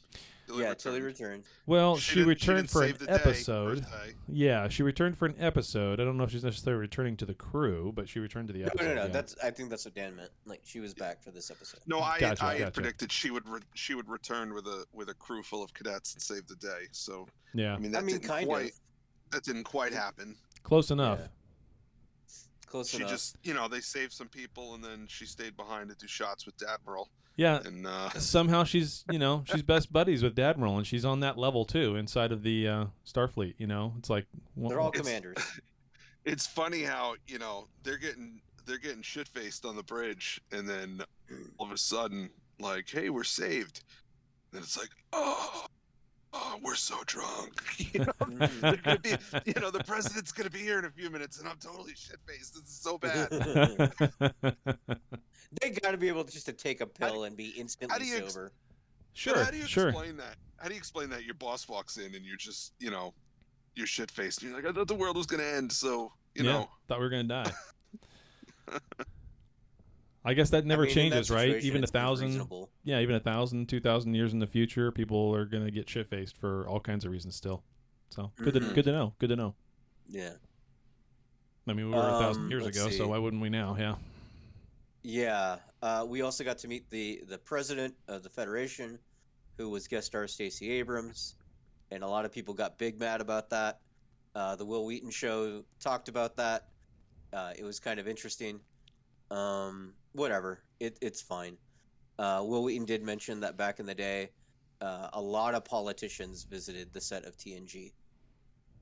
Tilly returned. Well, she returned didn't for an save the day, episode. per se. Yeah, she returned for an episode. I don't know if she's necessarily returning to the crew, but she returned to the episode. No. yeah. I think that's what Dan meant. Like, she was back for this episode. No, I Gotcha. had predicted she would return with a crew full of cadets and save the day. So Yeah. I mean, that didn't quite happen. Close enough. Yeah. Close She enough. just, they saved some people, and then she stayed behind to do shots with Admiral. Yeah. And Somehow she's best buddies with Admiral, and she's on that level too inside of the Starfleet. It's like They're all commanders. It's funny how they're getting shit faced on the bridge, and then all of a sudden, like, "Hey, we're saved," and it's like, "Oh, we're so drunk." They're gonna be, the president's gonna be here in a few minutes, and I'm totally shit faced. This is so bad. They got to be able to take a pill and be instantly sober. Sure. How do you explain that? How do you explain that your boss walks in and you're just, you're shit faced, and you're like, "I thought the world was gonna end," so thought we were gonna die. I guess that never changes, right? Even 1,000, even 1,000, 2,000 years in the future, people are gonna get shit faced for all kinds of reasons still. So good to know. Good to know. Yeah. I mean, we were 1,000 years ago, so why wouldn't we now? Yeah. Yeah. We also got to meet the president of the Federation, who was guest star Stacey Abrams, and a lot of people got big mad about that. The Will Wheaton show talked about that. It was kind of interesting. Whatever. It's fine. Will Wheaton did mention that back in the day, a lot of politicians visited the set of TNG,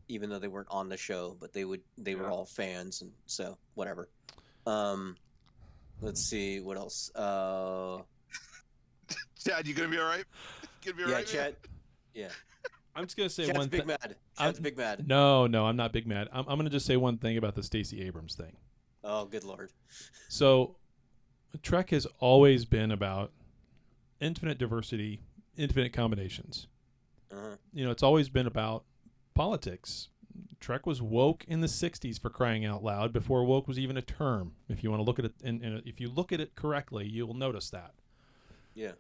even though they weren't on the show, but they were all fans, and so whatever. Let's see what else. Chad, you gonna be all right? Chad. Yeah. I'm just gonna say Chad's one thing. Chad's big mad. No, I'm not big mad. I'm gonna just say one thing about the Stacey Abrams thing. Oh, good lord. So, Trek has always been about infinite diversity, infinite combinations. Uh-huh. It's always been about politics. Trek was woke in the 60s, for crying out loud, before woke was even a term. If you want to look at it, and if you look at it correctly, you'll notice that. Yeah.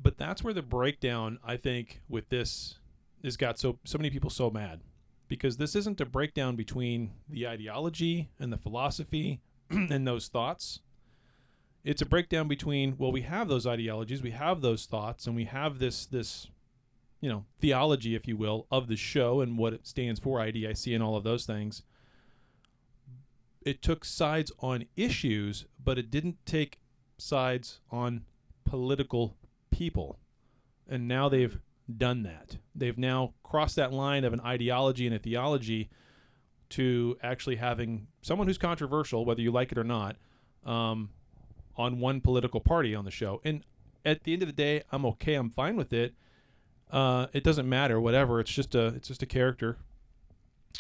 But that's where the breakdown, I think, with this has got so many people so mad, because this isn't a breakdown between the ideology and the philosophy and those thoughts. It's a breakdown between, well, we have those ideologies, we have those thoughts, and we have this theology, if you will, of the show and what it stands for, IDIC and all of those things. It took sides on issues, but it didn't take sides on political people. And now they've done that. They've now crossed that line of an ideology and a theology to actually having someone who's controversial, whether you like it or not, on one political party on the show. And at the end of the day, I'm okay. I'm fine with it. It doesn't matter, whatever. It's just a character.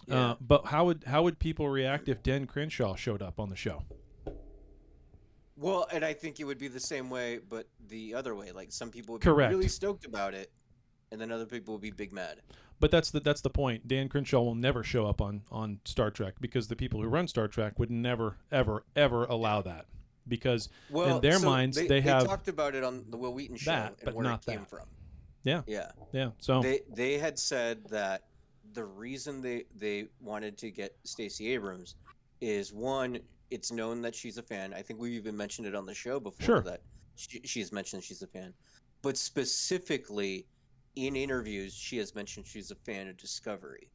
Yeah. But how would people react if Dan Crenshaw showed up on the show? Well, and I think it would be the same way, but the other way. Like, some people would be Correct. really stoked about it, and then other people would be big mad. But that's the point. Dan Crenshaw will never show up on Star Trek, because the people who run Star Trek would never, ever, ever allow that. Because in their minds, they have talked about it on the Will Wheaton show that, and but where not it came that. from. Yeah. Yeah. So They had said that the reason they wanted to get Stacey Abrams is, one, it's known that she's a fan. I think we even mentioned it on the show before, Sure. that she's mentioned she's a fan. But specifically in interviews, she has mentioned she's a fan of Discovery.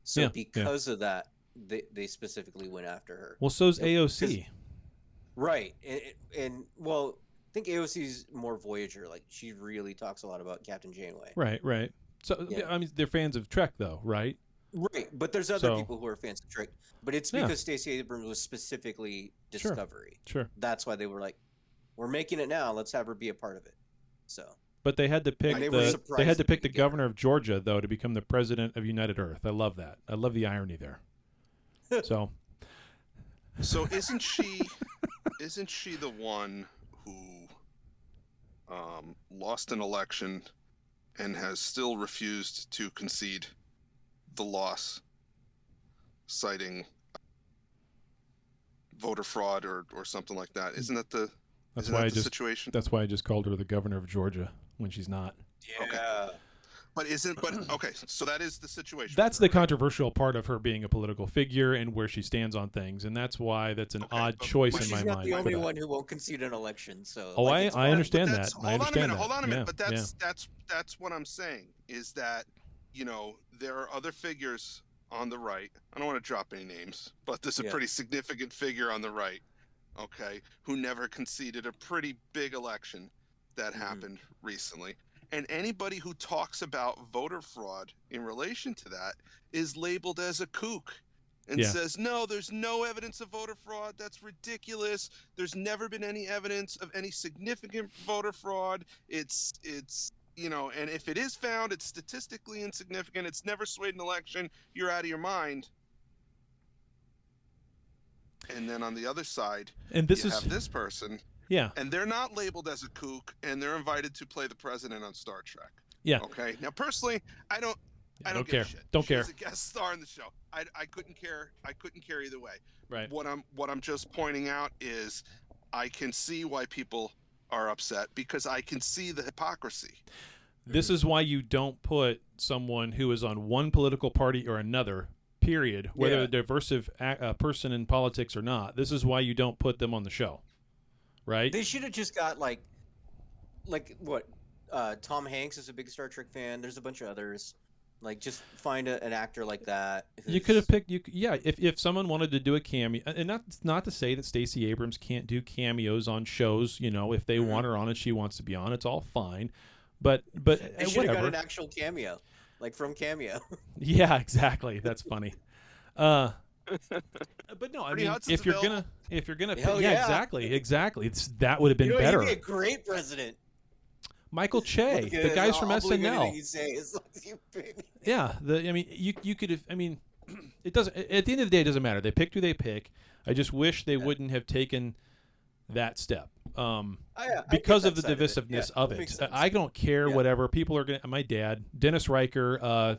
So because of that, they specifically went after her. well, so's AOC. Right. And well, I think AOC's more Voyager. Like, she really talks a lot about Captain Janeway. Right. So Yeah. I mean, they're fans of Trek, though, right? Right, but there's other So- people who are fans of Trek. But it's Yeah. because Stacey Abrams was specifically Discovery. Sure. That's why they were like, we're making it now. Let's have her be a part of it. So But they had to pick And they were they surprised had to to pick be the together. governor of Georgia, though, to become the president of United Earth. I love that. I love the irony there. So So isn't she the one who lost an election and has still refused to concede the loss, citing voter fraud or something like that? Isn't that the that's isn't why that I the just situation? that's why I just called her the governor of Georgia when she's not. yeah. But okay, so that is the situation. That's for the her, right? controversial part of her being a political figure and where she stands on things, and that's why that's an Okay, odd but choice she's in She's my not mind. the for only that. one who won't concede an election. So Oh, it's I fine. understand But that. that's- I understand that. Hold on a minute. Yeah, But that's what I'm saying, is that, there are other figures on the right. I don't want to drop any names, but there's a Yeah. pretty significant figure on the right, okay, who never conceded a pretty big election that happened recently. And anybody who talks about voter fraud in relation to that is labeled as a kook and Yeah. says, no, there's no evidence of voter fraud. That's ridiculous. There's never been any evidence of any significant voter fraud. It's and if it is found, it's statistically insignificant. It's never swayed an election. You're out of your mind. And then on the other side, And this you is have this person, yeah. and they're not labeled as a kook, and they're invited to play the president on Star Trek. Yeah. Okay. Now, personally, I don't don't give care. a shit. Don't care. She's a guest star in the show. I couldn't care. I couldn't care either way. Right. What I'm just pointing out is, I can see why people are upset, because I can see the hypocrisy. This is why you don't put someone who is on one political party or another, period, whether Yeah. a diverse person in politics or not. This is why you don't put them on the show, right? They should have just got like what? Tom Hanks is a big Star Trek fan. There's a bunch of others. Like, just find an actor like that. You could have picked if someone wanted to do a cameo, and not to say that Stacey Abrams can't do cameos on shows, if they want her on and she wants to be on, it's all fine. But They should have got whatever. an actual cameo, like from Cameo. Yeah, exactly. That's funny. But no, I Ernie mean, Hudson's if you're available. gonna Hell yeah, yeah. exactly. That would have been better. He'd be a great president. Michael Che, Look, the guys from I'll believe anything SNL. you say, as long as you pay me. Yeah, you could have. I mean, it doesn't. At the end of the day, it doesn't matter. They picked who they pick. I just wish they wouldn't have taken that step. Oh, yeah, I Because get of the that side divisiveness Yeah, of that it. makes sense. I don't care. Yeah. Whatever people are gonna. My dad, Dennis Riker,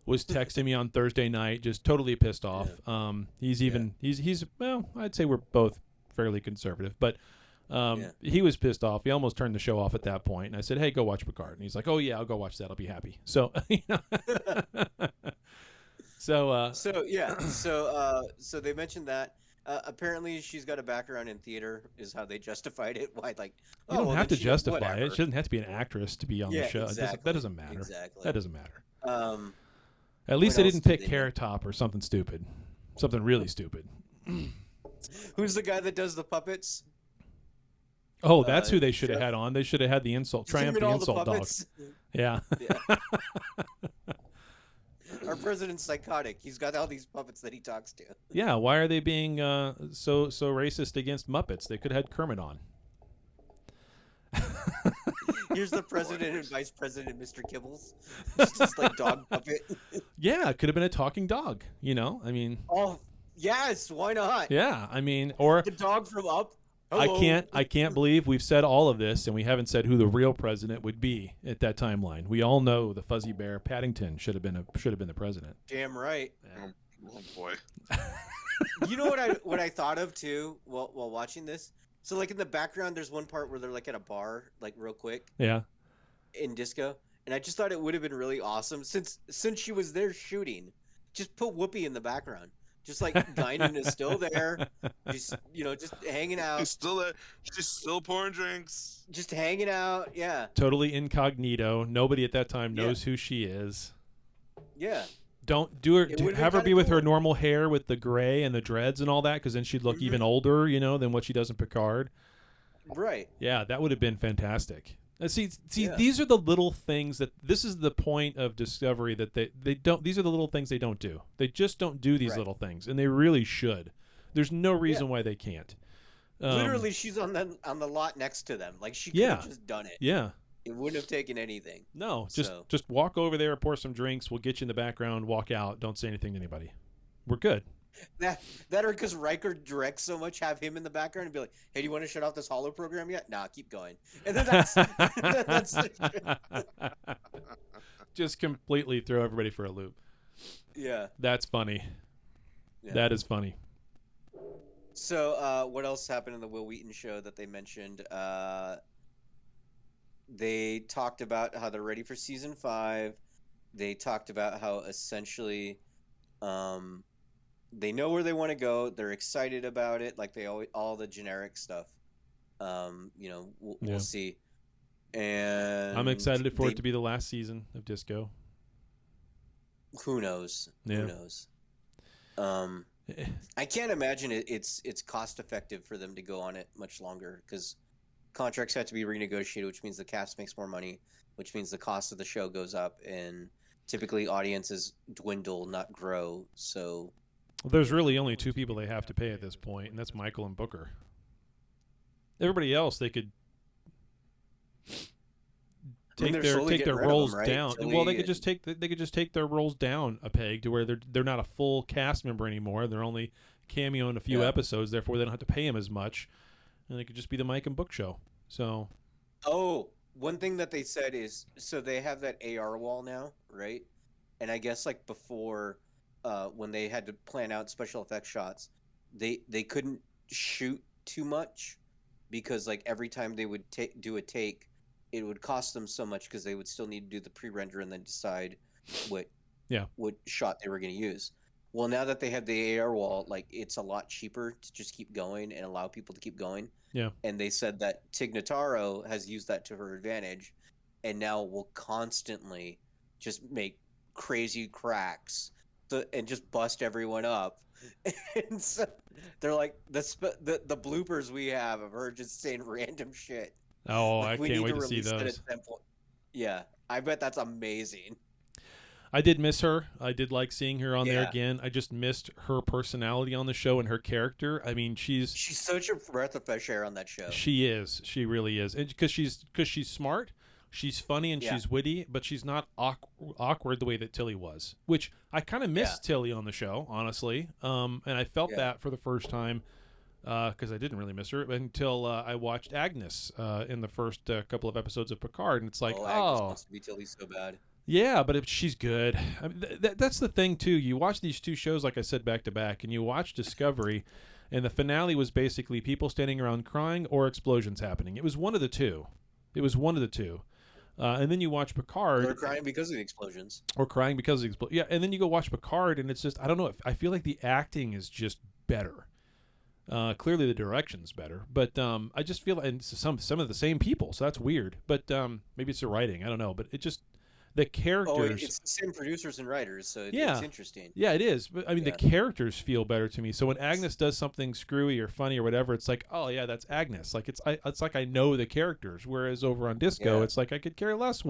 was texting me on Thursday night, just totally pissed off. He's well, I'd say we're both fairly conservative, but He was pissed off. He almost turned the show off at that point. And I said, "Hey, go watch Picard." And he's like, "Oh yeah, I'll go watch that. I'll be happy." So, so they mentioned that. Apparently, she's got a background in theater, is how they justified it. Why, like, you don't have to justify it. She doesn't have to be an actress to be on the show. Exactly. That doesn't matter. Exactly. That doesn't matter. At What least they else didn't did pick they Carrot Top or something stupid, something really stupid. Who's the guy that does the puppets? Oh, that's who they should have had on. They should have had the insult, Him Triumph and the all insult dog. puppets? Yeah. Our president's psychotic. He's got all these puppets that he talks to. Yeah. Why are they being so racist against Muppets? They could have had Kermit on. Here's the president and vice president, Mr. Kibbles. It's just like dog puppet. Yeah, it could have been a talking dog. You know, I mean. Oh, yes. Why not? Yeah, I mean, or the dog from Up. Hello. I can't believe we've said all of this and we haven't said who the real president would be at that timeline. We all know the fuzzy bear Paddington should have been the president. Damn right. Yeah. Oh boy. You know what I thought of too while watching this? So like in the background there's one part where they're like at a bar, like real quick. Yeah. In disco. And I just thought it would have been really awesome since she was there shooting. Just put Whoopi in the background. Just like Guinan is still there, just hanging out. She's still there. She's still pouring drinks. Just hanging out, yeah. Totally incognito. Nobody at that time knows who she is. Yeah. Don't have her be with her normal hair with the gray and the dreads and all that, because then she'd look even older, than what she does in Picard. Right. Yeah, that would have been fantastic. See, these are the little things this is the point of Discovery that they don't. These are the little things they don't do. They just don't do these little things, and they really should. There's no reason why they can't. Literally, she's on the lot next to them. Like she could have just done it. Yeah. It wouldn't have taken anything. No, just walk over there, pour some drinks. We'll get you in the background. Walk out. Don't say anything to anybody. We're good. That or because Riker directs so much, have him in the background and be like, "Hey, do you want to shut off this holo program yet?" Nah, keep going. And then that's just completely throw everybody for a loop. Yeah, that's funny. Yeah. That is funny. So, what else happened in the Will Wheaton show that they mentioned? They talked about how they're ready for season 5. They talked about how essentially, they know where they want to go. They're excited about it. Like all the generic stuff. We'll see. And I'm excited for it to be the last season of Disco. Who knows? Yeah. Who knows? I can't imagine it's cost effective for them to go on it much longer because contracts have to be renegotiated, which means the cast makes more money, which means the cost of the show goes up, and typically audiences dwindle, not grow. So. Well, there's really only 2 people they have to pay at this point, and that's Michael and Booker. Everybody else, they could take their roles down. Well, they could just take their roles down a peg to where they're not a full cast member anymore. They're only cameo in a few episodes. Therefore, they don't have to pay them as much, and they could just be the Mike and Book show. So. Oh, one thing that they said is so they have that AR wall now, right? And I guess like before. When they had to plan out special effects shots, they couldn't shoot too much because like every time they would do a take, it would cost them so much because they would still need to do the pre-render and then decide what shot they were going to use. Well, now that they have the AR wall, like it's a lot cheaper to just keep going and allow people to keep going. Yeah. And they said that Tig Notaro has used that to her advantage, and now will constantly just make crazy cracks. And just bust everyone up, and so they're like the bloopers we have of her just saying random shit. Oh, I can't wait to see those. Yeah, I bet that's amazing. I did miss her. I did like seeing her on there again. I just missed her personality on the show and her character. I mean, she's such a breath of fresh air on that show. She is. She really is. And because she's smart. She's funny and she's witty, but she's not awkward the way that Tilly was, which I kind of missed Tilly on the show, honestly. And I felt that for the first time because I didn't really miss her until I watched Agnes in the first couple of episodes of Picard, and it's like, Agnes wants to be Tilly so bad. Yeah, but she's good. I mean, that's the thing too. You watch these 2 shows, like I said, back to back, and you watch Discovery. And the finale was basically people standing around crying or explosions happening. It was one of the two. And then you watch Picard. They're crying because of the explosions. Or crying because of the explosion. Yeah, and then you go watch Picard, and it's just, I don't know. I feel like the acting is just better. Clearly the direction's better. But I just feel, and some of the same people, so that's weird. But maybe it's the writing. I don't know. But it just, the characters. Oh, it's the same producers and writers, so it's interesting. Yeah, it is. But I mean, the characters feel better to me. So when Agnes does something screwy or funny or whatever, it's like, oh yeah, that's Agnes. Like it's like I know the characters. Whereas over on Disco, it's like I could care less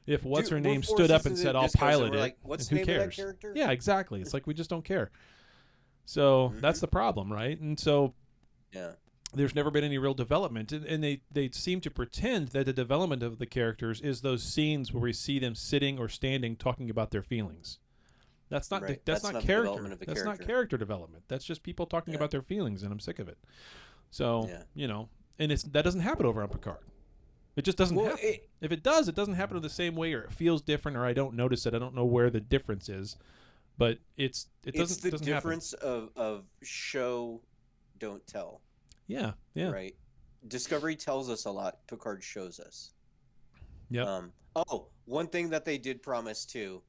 if what's her name stood up and said I'll pilot it. Like, what's and the who name cares? of that character? Yeah, exactly. It's like we just don't care. So that's the problem, right? And so there's never been any real development, and they seem to pretend that the development of the characters is those scenes where we see them sitting or standing talking about their feelings. That's not that's not character. That's not character development. That's just people talking about their feelings, and I'm sick of it. So and that doesn't happen over on Picard. It just doesn't happen. If it does, it doesn't happen in the same way, or it feels different, or I don't notice it. I don't know where the difference is, but it doesn't. It's the difference of show, don't tell. Yeah. Right. Discovery tells us a lot. Picard shows us. Yeah. One thing that they did promise too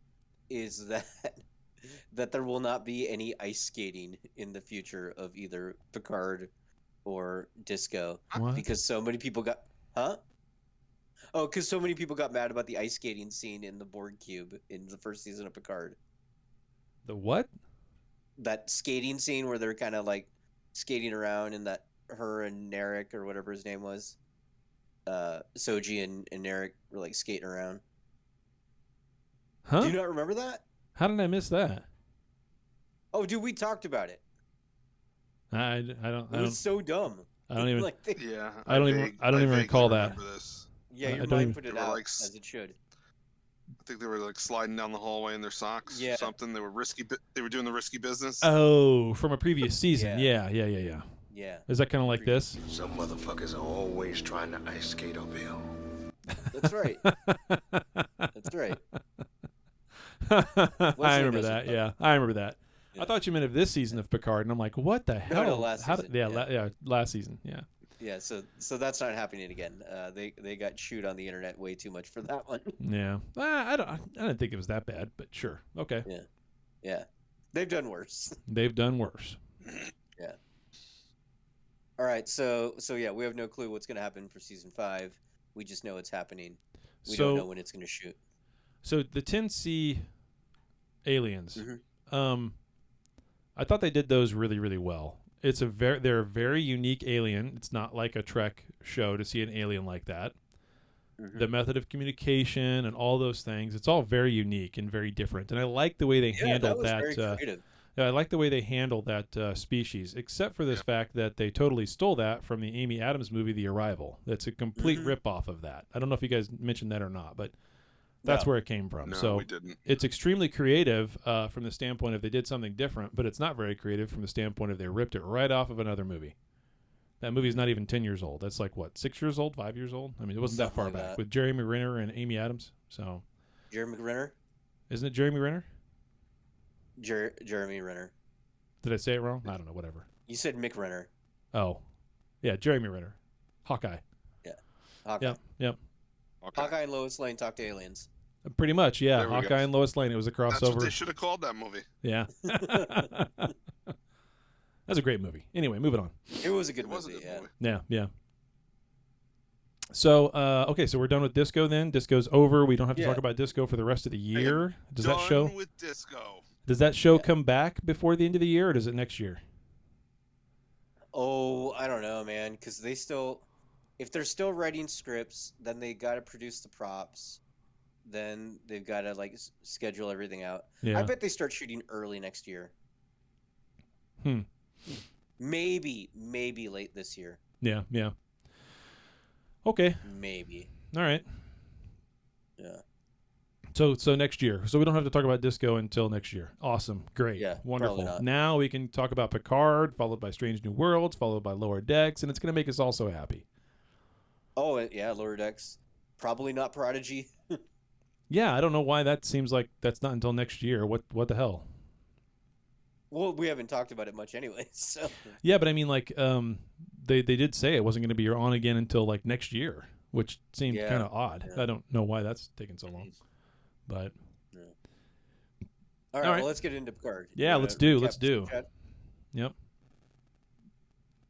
is that there will not be any ice skating in the future of either Picard or Disco. What? Because so many people got because so many people got mad about the ice skating scene in the Borg cube in the first season of Picard. The what? That skating scene where they're kind of like skating around, and that her and Narek or whatever his name was, Soji and Narek were like skating around. Huh? Do you not remember that? How did I miss that? Oh, dude, we talked about it. I don't. It was so dumb. I don't even. I don't even recall that. This. Yeah, your mind put it out as it should. I think they were like sliding down the hallway in their socks or something. They were They were doing the risky business. Oh, from a previous season. Yeah. Yeah. Is that kind of like this? Some motherfuckers are always trying to ice skate uphill. That's right. That's right. I remember that. Yeah, I remember that. Yeah. I thought you meant of this season of Picard, and I'm like, what the hell? No, last season. Last season. Yeah. Yeah, so that's not happening again. They got chewed on the internet way too much for that one. Yeah, I don't think it was that bad, but sure, okay. Yeah, they've done worse. They've done worse. Yeah. All right, so yeah, we have no clue what's going to happen for season 5. We just know it's happening. We don't know when it's going to shoot. So the 10C aliens, I thought they did those really, really well. They're a very unique alien. It's not like a Trek show to see an alien like that. The method of communication and all those things, it's all very unique and very different. And I like the way they handled that. Very creative. I like the way they handled that species, except for this fact that they totally stole that from the Amy Adams movie, The Arrival. That's a complete ripoff of that. I don't know if you guys mentioned that or not, but that's where it came from. No, so we didn't. It's extremely creative from the standpoint of they did something different, but it's not very creative from the standpoint of they ripped it right off of another movie. That movie's not even 10 years old. That's like, what, 6 years old, 5 years old? I mean, it wasn't that far back. With Jeremy Renner and Amy Adams. So, Jeremy Renner? Isn't it Jeremy Renner? Jeremy Renner. Did I say it wrong? I don't know, whatever. You said Mick Renner. Oh. Yeah, Jeremy Renner. Hawkeye. Yeah. Hawkeye. Yep. Okay. Hawkeye and Lois Lane talk to aliens. Pretty much, yeah. Hawkeye and Lois Lane. It was a crossover. That's what they should have called that movie. Yeah. That's a great movie. Anyway, moving on. It was a good movie. Yeah. So, okay, so we're done with Disco then. Disco's over. We don't have to talk about Disco for the rest of the year. Does that show? With Disco. Does that show come back before the end of the year, or does it next year? Oh, I don't know, man. Because if they're still writing scripts, then they got to produce the props. Then they've got to schedule everything out. Yeah. I bet they start shooting early next year. Maybe late this year. Yeah. Okay. Maybe. All right. Yeah. So next year. So we don't have to talk about Disco until next year. Awesome. Great. Yeah. Wonderful. Now we can talk about Picard, followed by Strange New Worlds, followed by Lower Decks, and it's going to make us all so happy. Oh, yeah, Lower Decks. Probably not Prodigy. Yeah, I don't know why that seems like that's not until next year. What the hell? Well, we haven't talked about it much anyway, so. Yeah, but I mean, like, they did say it wasn't going to be on again until like next year, which seemed kind of odd. Yeah. I don't know why that's taking so long, but. All right, well, let's get into Picard. Yeah, let's do. Chad? Yep.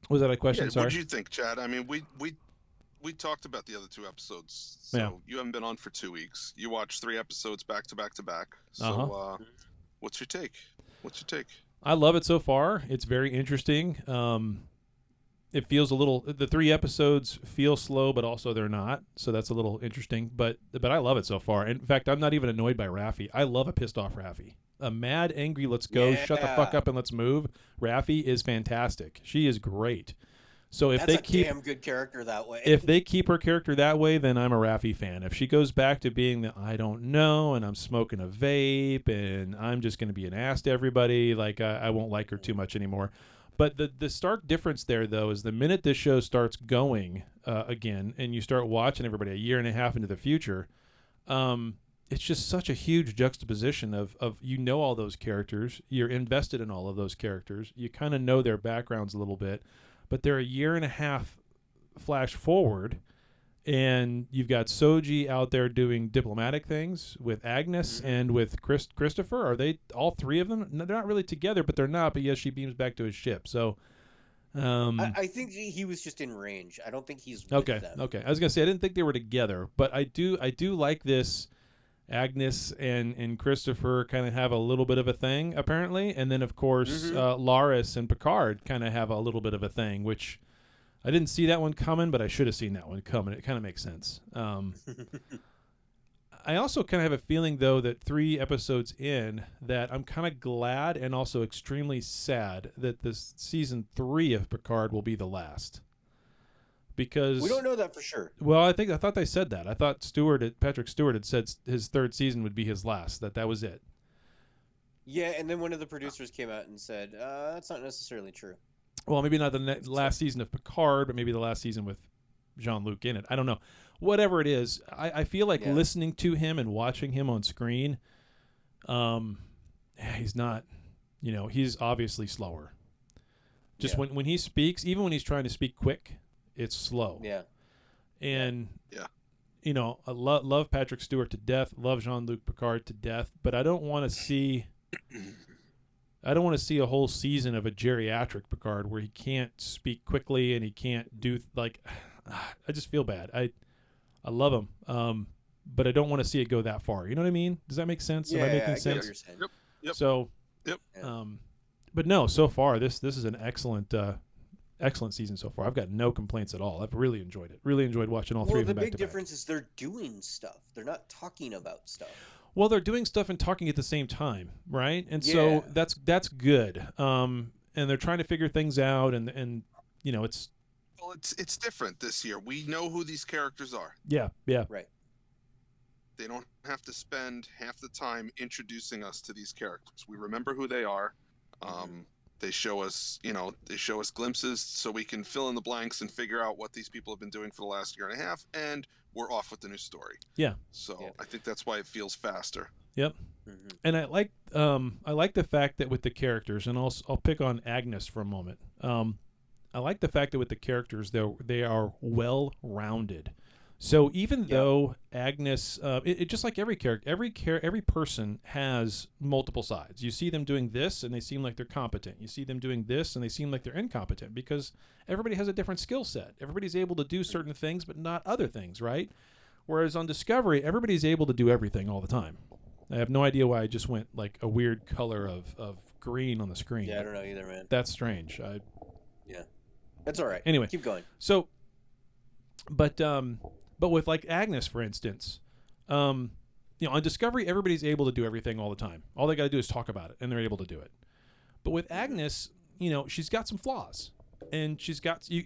Was that a question? Yeah, Sorry. what did you think, Chad? I mean, we talked about the other 2 episodes. So Yeah. you haven't been on for 2 weeks. You watched 3 episodes back to back to back. So what's your take? I love it so far. It's very interesting. It feels a little. The 3 episodes feel slow, but also they're not. So that's a little interesting. But I love it so far. In fact, I'm not even annoyed by Raffi. I love a pissed off Raffi. A mad, angry, let's go, shut the fuck up and let's move. Raffi is fantastic. She is great. So if That's a damn good character that way. If they keep her character that way, then I'm a Raffi fan. If she goes back to being the I don't know and I'm smoking a vape and I'm just going to be an ass to everybody, like I won't like her too much anymore. But the stark difference there, though, is the minute this show starts going again and you start watching everybody a year and a half into the future, it's just such a huge juxtaposition of all those characters. You're invested in all of those characters. You kind of know their backgrounds a little bit. But they're a year and a half flash forward, and you've got Soji out there doing diplomatic things with Agnes and with Christopher. Are they all 3 of them? No, they're not really together, but they're not. But yes, she beams back to his ship. So I think he was just in range. I don't think he's with them. Okay. I was gonna say I didn't think they were together, but I do like this. Agnes and Christopher kind of have a little bit of a thing, apparently. And then, of course, Laris and Picard kind of have a little bit of a thing, which I didn't see that one coming, but I should have seen that one coming. It kind of makes sense. I also kind of have a feeling, though, that 3 episodes in, that I'm kind of glad and also extremely sad that this season 3 of Picard will be the last. Because we don't know that for sure. Well, I thought they said that. I thought Patrick Stewart had said his 3rd season would be his last. That was it. Yeah, and then one of the producers came out and said that's not necessarily true. Well, maybe not the last season of Picard, but maybe the last season with Jean-Luc in it. I don't know. Whatever it is, I feel like listening to him and watching him on screen, he's not, he's obviously slower. Just when he speaks, even when he's trying to speak quick, it's slow. Yeah. And, I love Patrick Stewart to death, love Jean-Luc Picard to death, but I don't want to see a whole season of a geriatric Picard where he can't speak quickly and he can't do, I just feel bad. I love him, but I don't want to see it go that far. You know what I mean? Does that make sense? Yeah, Am I making I get sense? what you're saying. Yep. So, but no, so far, this is an excellent season so far. I've got no complaints at all. I've really enjoyed it. Really enjoyed watching all 3 of them back to back. The big difference is they're doing stuff. They're not talking about stuff. Well, they're doing stuff and talking at the same time, right? And so that's good. And they're trying to figure things out, and it's. Well, it's different this year. We know who these characters are. Yeah. Right. They don't have to spend half the time introducing us to these characters. We remember who they are. They show us, glimpses so we can fill in the blanks and figure out what these people have been doing for the last year and a half, and we're off with the new story. Yeah. So I think that's why it feels faster. Yep. And I like the fact that with the characters, and I'll pick on Agnes for a moment. I like the fact that with the characters, they are well rounded. So even though Agnes, it just like every character, every person has multiple sides. You see them doing this, and they seem like they're competent. You see them doing this, and they seem like they're incompetent because everybody has a different skill set. Everybody's able to do certain things, but not other things, right? Whereas on Discovery, everybody's able to do everything all the time. I have no idea why I just went like a weird color of green on the screen. Yeah, I don't know either, man. That's strange. Yeah, that's all right. Anyway, keep going. So, but with like Agnes, for instance, on Discovery, everybody's able to do everything all the time. All they got to do is talk about it, and they're able to do it. But with Agnes, she's got some flaws, and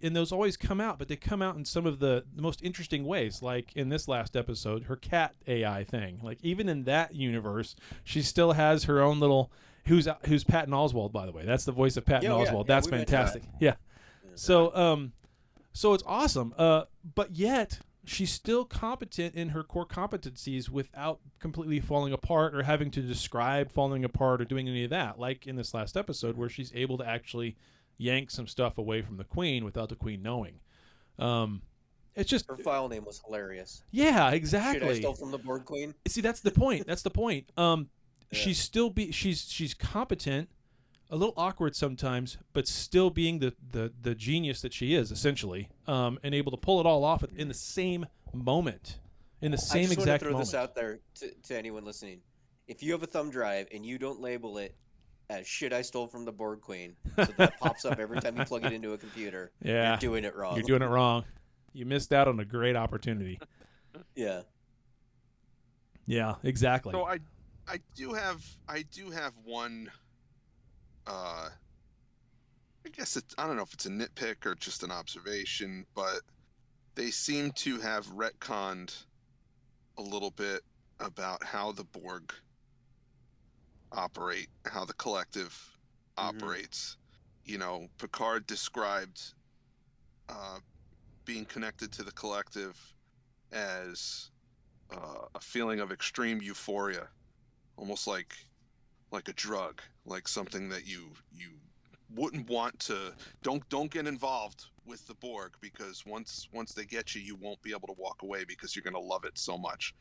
and those always come out, but they come out in some of the most interesting ways. Like in this last episode, her cat AI thing. Like even in that universe, she still has her own little. Who's Patton Oswalt, by the way? That's the voice of Patton Oswalt. That's fantastic. Yeah. So, so it's awesome. But yet, she's still competent in her core competencies without completely falling apart or having to describe falling apart or doing any of that, like in this last episode where she's able to actually yank some stuff away from the Queen without the Queen knowing. It's just Her file name was hilarious. yeah, exactly. Shit I stole from the Borg Queen. See, that's the point. That's the point. She's still she's competent, a little awkward sometimes, but still being the genius that she is essentially, and able to pull it all off in the same moment, in the same I just exact want to throw moment. this out there to anyone listening. If you have a thumb drive and you don't label it as shit I stole from the Borg Queen, so that pops up every time you plug it into a computer, Yeah, you're doing it wrong. You're doing it wrong. You missed out on a great opportunity. Yeah. Yeah, exactly. So I do have one. I guess I don't know if it's a nitpick or just an observation, but they seem to have retconned a little bit about how the Borg operate, how the collective operates. You know, Picard described being connected to the collective as a feeling of extreme euphoria, almost like a drug, like something that you wouldn't want to. Don't get involved with the Borg, because once they get you, you won't be able to walk away because you're going to love it so much.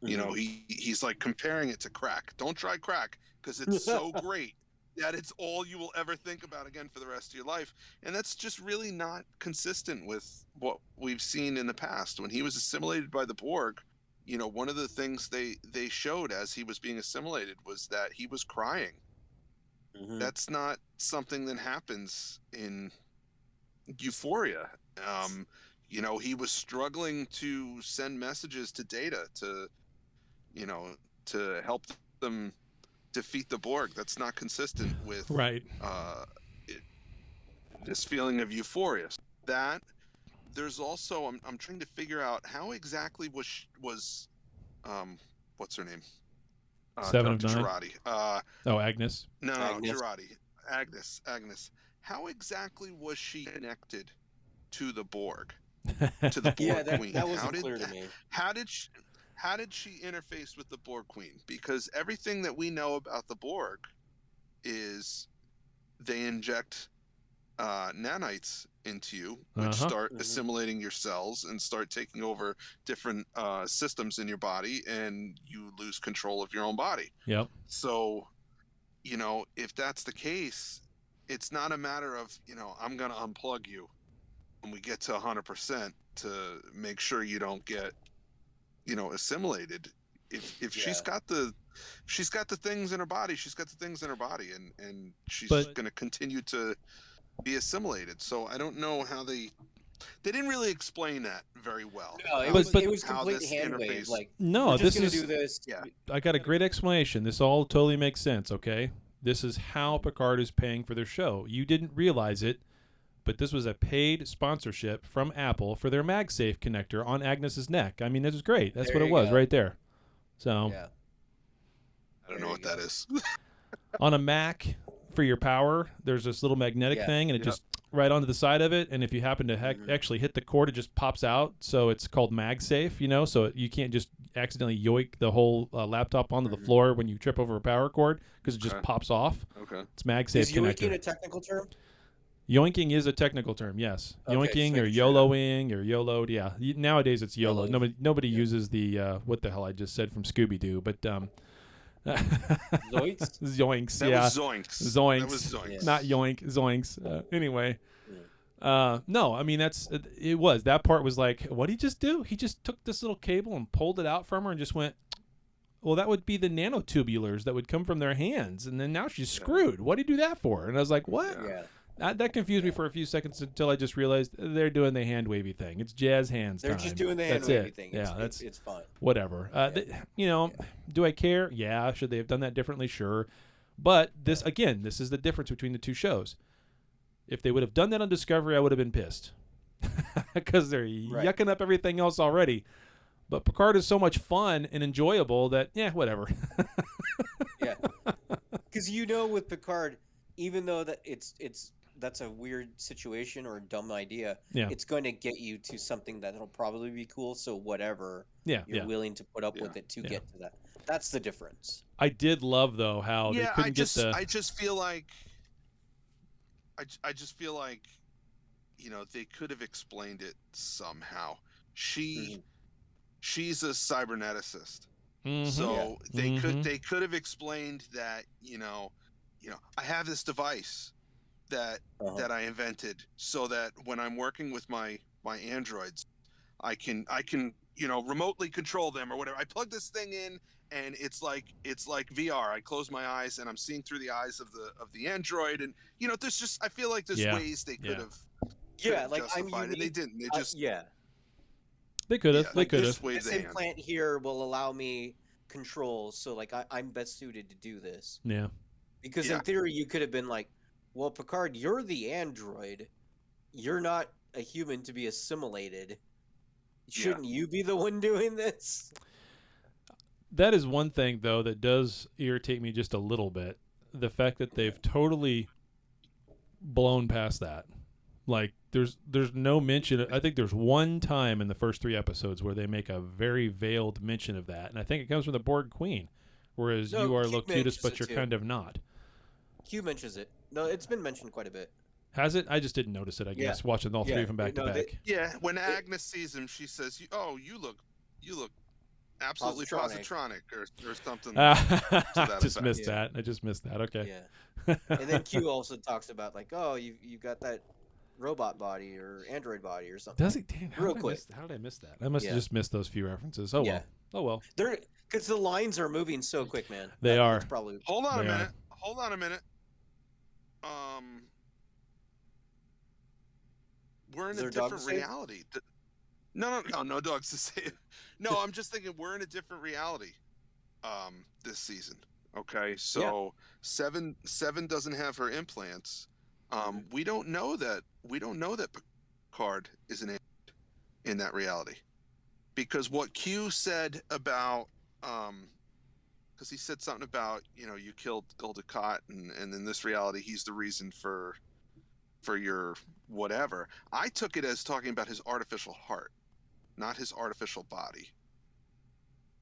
You know, he's like comparing it to crack. Don't try crack because it's so great that it's all you will ever think about again for the rest of your life. And that's just really not consistent with what we've seen in the past. When he was assimilated by the Borg, you know, one of the things they showed as he was being assimilated was that he was crying. That's not something that happens in Euphoria. You know, he was struggling to send messages to Data to help them defeat the Borg. That's not consistent with this feeling of euphoria. That there's also I'm trying to figure out how exactly was what's her name? Seven of Nine. Girardi. Agnes. No, Agnes. Girardi. Agnes. How exactly was she connected to the Borg? To the Borg Yeah, Queen? that wasn't clear to me. How did she interface with the Borg Queen? Because everything that we know about the Borg is they inject nanites into you, which start assimilating your cells and start taking over different systems in your body, and you lose control of your own body. Yep. So, you know, if that's the case, it's not a matter of, you know, I'm going to unplug you when we get to 100% to make sure you don't get, you know, assimilated. If she's got the things in her body, she's got the things in her body, and she's going to continue to be assimilated. So I don't know how they didn't really explain that very well. No, it was how complete this hand wave. interface- Like, No, we're just this gonna is do this. Yeah. I got a great explanation. This all totally makes sense, okay? This is how Picard is paying for their show. You didn't realize it, but this was a paid sponsorship from Apple for their MagSafe connector on Agnes's neck. I mean, this is great. That's There what it you was go. right there. So Yeah. I don't know what that is. on a Mac for your power, there's this little magnetic thing, and it just right onto the side of it. And if you happen to actually hit the cord, it just pops out. So it's called MagSafe, you know, so you can't just accidentally yoink the whole laptop onto the floor when you trip over a power cord, because it just pops off. Okay. It's MagSafe Is connector. yoinking a technical term? Yoinking is a technical term, yes. Okay, Yoinking just or making sure. YOLOing or YOLO'd, yeah. Nowadays it's YOLO. YOLO. Nobody uses the what the hell I just said from Scooby-Doo, but Zoinks? Zoinks, That yeah. was Zoinks. Zoinks. That was Zoinks. Yeah. Not yoink, zoinks. Anyway. No, I mean it was. That part was like, what did he just do? He just took this little cable and pulled it out from her and just went, well, that would be the nanotubulars that would come from their hands, and then now she's screwed. What did he do that for? And I was like, what? Yeah. That confused me for a few seconds until I just realized they're doing the hand wavy thing. It's jazz hands They're time. just doing the hand That's wavy it. thing. Yeah, It's fun. whatever. Do I care? Yeah. Should they have done that differently? Sure. But this is the difference between the two shows. If they would have done that on Discovery, I would have been pissed because they're yucking up everything else already. But Picard is so much fun and enjoyable that, whatever. Yeah. Because with Picard, even though that it's that's a weird situation or a dumb idea. Yeah. It's going to get you to something that'll probably be cool. So whatever Yeah, you're yeah. willing to put up Yeah. with it to get to that. That's the difference. I did love though how they Yeah, couldn't get the. I just feel like, I just feel like, you know, they could have explained it somehow. She's a cyberneticist. Mhm. So Mhm. they could have explained that, you know, I have this device that I invented so that when I'm working with my androids, I can remotely control them or whatever. I plug this thing in and it's like VR. I close my eyes and I'm seeing through the eyes of the android, and there's just, I feel like there's ways they could have like justified, and they didn't. They just They could have. Yeah, They like could this have. way this implant here will allow me control, so like I'm best suited to do this. Yeah. Because in theory, you could have been like, well, Picard, you're the android. You're not a human to be assimilated. Shouldn't you be the one doing this? That is one thing, though, that does irritate me just a little bit. The fact that they've totally blown past that. Like, there's no mention. I think there's one time in the first 3 episodes where they make a very veiled mention of that, and I think it comes from the Borg Queen, whereas you are Locutus, but you're kind of not. Q mentions it. No, it's been mentioned quite a bit. Has it? I just didn't notice it, I guess, watching all 3 of them back to back. When Agnes sees him, she says, you look absolutely positronic or something. I just missed that. I just missed that. Okay. Yeah. And then Q also talks about, like, oh, you got that robot body or android body or something. Does he? Damn, how did I miss that? I must have just missed those few references. Oh, well. Oh, well. Because the lines are moving so quick, man. They are. Probably... Hold on a minute. We're in a different reality. No dogs to save. No, I'm just thinking we're in a different reality this season. Okay, so Seven doesn't have her implants. We don't know that Picard is an android in that reality, because what Q said about because he said something about you killed Gul Dukat, and in this reality he's the reason for your whatever. I took it as talking about his artificial heart, not his artificial body.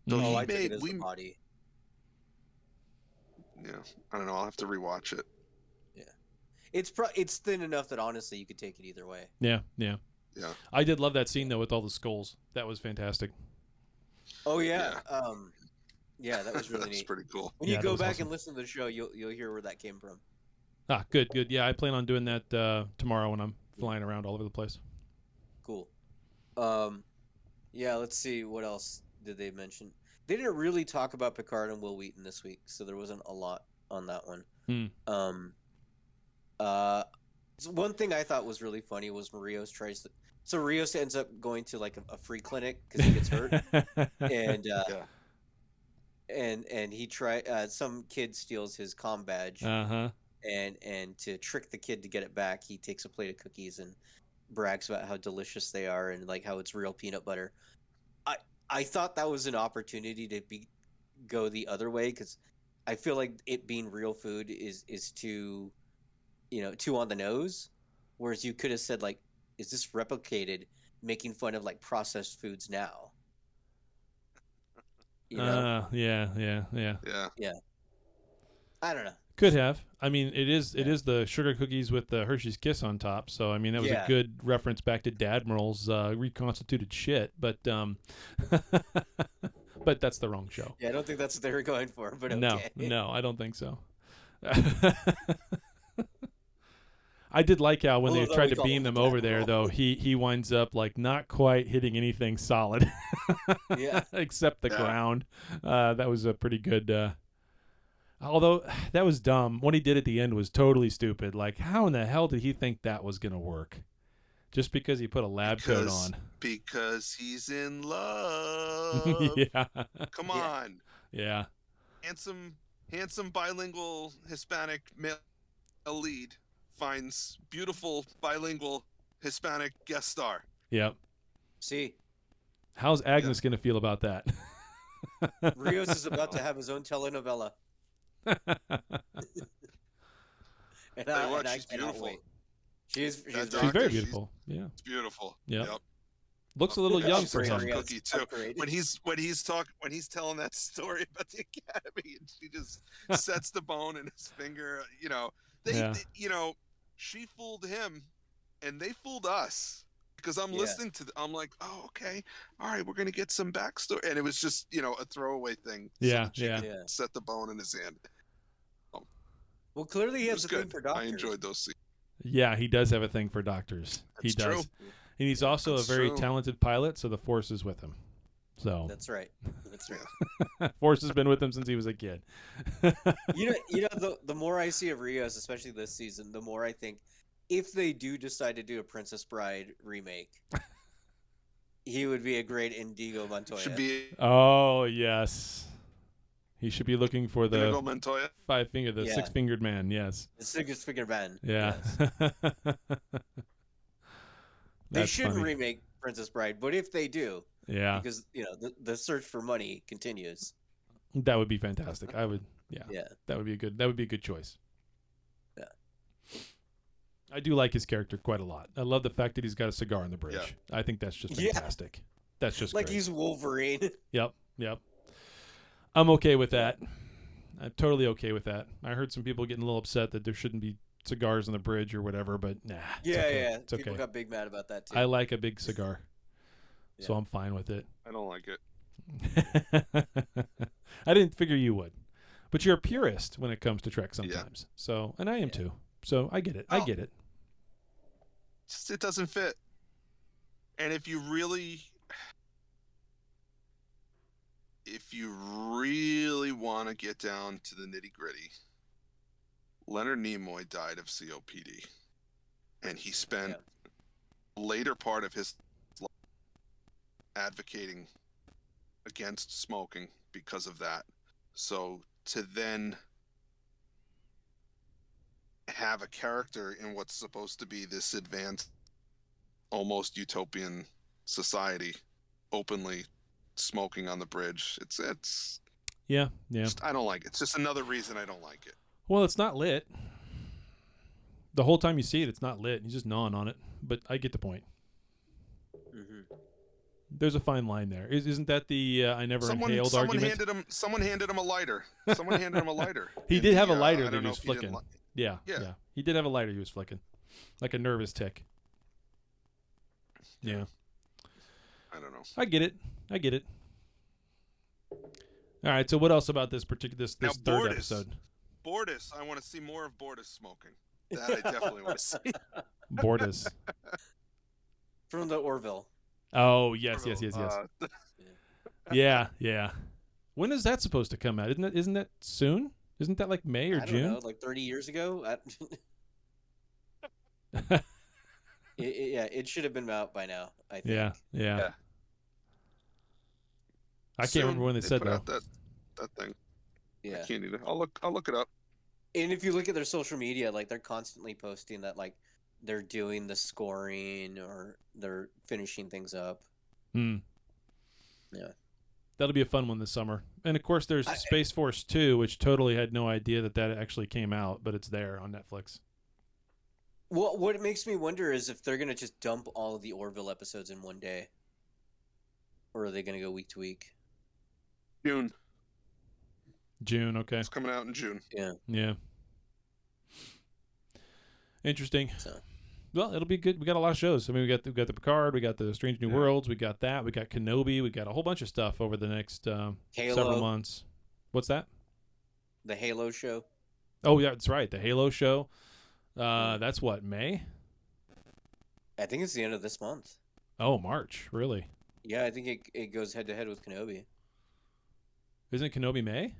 So I took it as the body. Yeah, I don't know. I'll have to rewatch it. Yeah, it's thin enough that honestly you could take it either way. Yeah. Yeah. I did love that scene though with all the skulls. That was fantastic. Oh yeah. That was really neat. That's pretty cool. When you go back and listen to the show, you'll hear where that came from. Ah, good. Yeah, I plan on doing that tomorrow when I'm flying around all over the place. Cool. Let's see, what else did they mention? They didn't really talk about Picard and Will Wheaton this week, so there wasn't a lot on that one. So one thing I thought was really funny was Rios so Rios ends up going to like a free clinic because he gets hurt, and he some kid steals his comm badge. And to trick the kid to get it back, he takes a plate of cookies and brags about how delicious they are and like how it's real peanut butter. I thought that was an opportunity to go the other way, because I feel like it being real food is too on the nose, whereas you could have said, like, is this replicated, making fun of like processed foods now? Yeah. I don't know. Could have. I mean, it is the sugar cookies with the Hershey's Kiss on top. So I mean, that was a good reference back to Dadmiral's reconstituted shit. But but that's the wrong show. Yeah, I don't think that's what they were going for. But okay. No, I don't think so. I did like how when they tried to beam them over there, though, he winds up like not quite hitting anything solid. Except the ground. That was a pretty good. Although that was dumb. What he did at the end was totally stupid. Like, how in the hell did he think that was going to work? Just because he put a lab coat on. Because he's in love. Yeah. Come on. Yeah. Handsome bilingual Hispanic male lead finds beautiful bilingual Hispanic guest star. Yep. See. How's Agnes going to feel about that? Rios is about to have his own telenovela. She's beautiful. Wait. She's That She's doctor, very beautiful. Yeah. It's beautiful. Yep. Yep. Looks a little young She's for a tough him. cookie too. Upgrade. When he's telling that story about the academy, and she just sets the bone in his finger. They she fooled him, and they fooled us because I'm listening to. I'm like, oh, okay, all right, we're gonna get some backstory, and it was just a throwaway thing. Yeah, so that she yeah. could set the bone in his hand. Well, clearly he It has was a thing good. for doctors. I enjoyed those scenes. Yeah, he does have a thing for doctors. He That's does. true. And he's also That's a very true. talented pilot, so the Force is with him. So That's right. That's right. Force has been with him since he was a kid. The more I see of Rios, especially this season, the more I think if they do decide to do a Princess Bride remake, he would be a great Indigo Montoya. Should be Oh, yes. He should be looking for the Inigo Montoya. Yeah. six-fingered man, yes. The sickest figure man. Yeah. Yes. They That's shouldn't funny. remake Princess Bride, but if they do, Yeah, because the search for money continues. that would be fantastic. I would, Yeah. that would be a good choice. Yeah. I do like his character quite a lot. I love the fact that he's got a cigar on the bridge. Yeah. I think that's just Yeah. fantastic. That's just Like great. he's Wolverine. Yep. I'm okay with that. I'm totally okay with that. I heard some people getting a little upset that there shouldn't be cigars on the bridge or whatever, but nah. It's Yeah, okay. yeah. It's People okay. got big mad about that too. I like a big cigar, so Yeah. I'm fine with it. I don't like it. I didn't figure you would, but you're a purist when it comes to Trek sometimes. So, and I am too. So I get it. I Oh. get it. Just it doesn't fit. And if you really want to get down to the nitty gritty, Leonard Nimoy died of COPD, and he spent the later part of his life advocating against smoking because of that. So to then have a character in what's supposed to be this advanced, almost utopian society openly smoking on the bridge, it's Yeah. just, I don't like it. It's just another reason I don't like it. Well, it's not lit. The whole time you see it, it's not lit. He's just gnawing on it. But I get the point. hmm There's a fine line there. Isn't that the I never inhaled argument? Someone handed him a lighter. Someone handed him a lighter. He And did have a I lighter don't that he know was if he didn't flicking. li- Yeah. Yeah. He did have a lighter he was flicking. Like a nervous tick. Yeah. I don't know. I get it. All right, so what else about this this Now, third Bortus. episode? Bortus, I want to see more of Bortus smoking. That I definitely want to see. Bortus. From the Orville. Oh, yes. Uh, Yeah. When is that supposed to come out? Isn't that soon? Isn't that like May or I don't June? know, like 30 years ago. It should have been out by now, I think. Yeah. I can't soon remember when they said put though. out that thing. Yeah. I can't either. I'll look it up. And if you look at their social media, like they're constantly posting that like they're doing the scoring or they're finishing things up. Hmm. Yeah. That'll be a fun one this summer. And of course, there's Space Force 2, which totally had no idea that actually came out, but it's there on Netflix. Well, what it makes me wonder is if they're gonna just dump all of the Orville episodes in one day, or are they gonna go week to week? June, okay. It's coming out in June. Yeah. Interesting. So. Well, it'll be good. We got a lot of shows. I mean, we got the Picard, we got the Strange New Yeah. Worlds, we got that, we got Kenobi, we got a whole bunch of stuff over the next several months. What's that? The Halo show. Oh, yeah, that's right. The Halo show. That's what, May? I think it's the end of this month. Oh, March. Really? Yeah, I think it goes head to head with Kenobi. Isn't Kenobi May?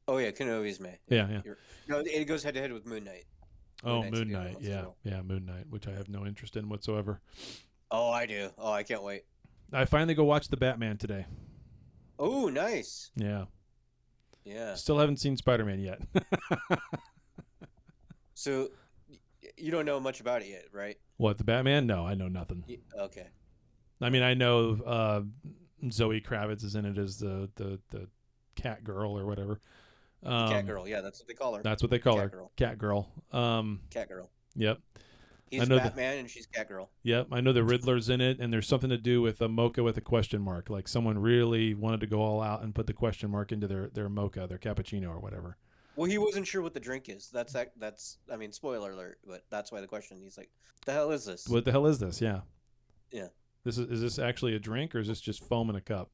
Oh yeah, Kenobi's May. Yeah. No, it goes head to head with Moon Knight. Oh, Knight's Moon the other Knight. one as Yeah. well. Yeah, Moon Knight, which I have no interest in whatsoever. Oh, I do. Oh, I can't wait. I finally go watch the Batman today. Oh, nice. Yeah. Yeah. Still haven't seen Spider-Man yet. So, you don't know much about it yet, right? What, the Batman? No, I know nothing. Okay. I mean, I know Zoe Kravitz is in it as the cat girl or whatever. Cat girl. Yeah, that's what they call her. That's what they call Cat her. girl. Cat girl. Cat girl. Yep. He's Batman and she's Catgirl. Yep. I know the Riddler's in it, and there's something to do with a mocha with a question mark. Like someone really wanted to go all out and put the question mark into their mocha, their cappuccino or whatever. Well, he wasn't sure what the drink is. That's I mean, spoiler alert, but that's why the question. He's like, "The hell is this?" What the hell is this? Yeah. Yeah. Is this actually a drink or is this just foam in a cup?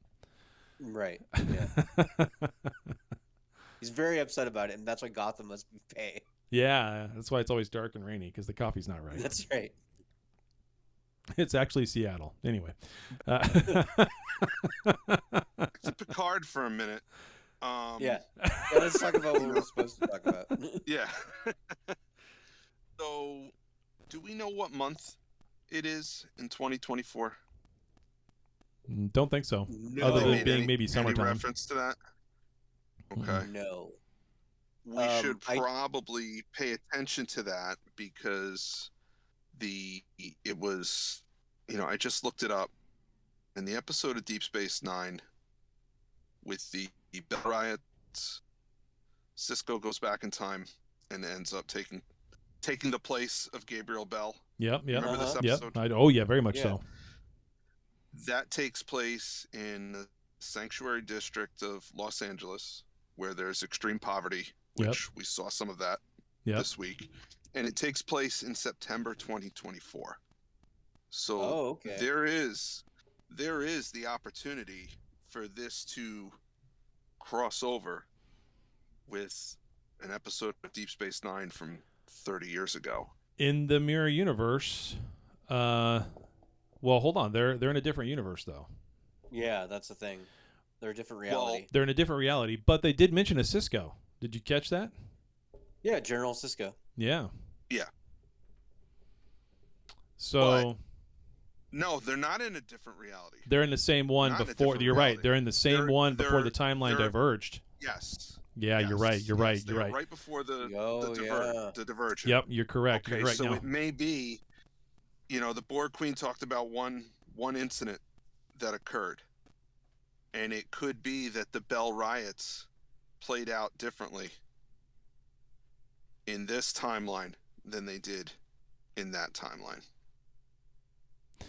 Right. Yeah. He's very upset about it, and that's why Gotham must pay. Yeah, that's why it's always dark and rainy, because the coffee's not right. That's right. It's actually Seattle. Anyway. To Picard for a minute. Yeah, let's talk about what we're supposed to talk about. Yeah. So, do we know what month it is in 2024? Don't think so. No. Other than being maybe summertime. Any reference to that? Okay. No. We should probably pay attention to that because it was, I just looked it up. In the episode of Deep Space Nine with the Bell riots, Sisko goes back in time and ends up taking the place of Gabriel Bell. Yep. Remember this episode? Yep. Very much so. That takes place in the Sanctuary District of Los Angeles, where there's extreme poverty, which we saw some of that this week. And it takes place in September 2024. So there is the opportunity for this to cross over with an episode of Deep Space Nine from 30 years ago. In the mirror universe, well, hold on. They're in a different universe, though. Yeah, that's the thing. They're a different reality. Well, they're in a different reality, but they did mention a Sisko. Did you catch that? Yeah, General Sisko. Yeah. Yeah. So... No, they're not in a different reality. They're in the same one before. You're right. They're in the same one before the timeline diverged. Yes. Yeah, yes. You're right. You're right. You're right. Right before the diversion. Yep, you're correct. Okay, you're right so now. it may be, the Borg Queen talked about one incident that occurred, and it could be that the Bell riots played out differently in this timeline than they did in that timeline.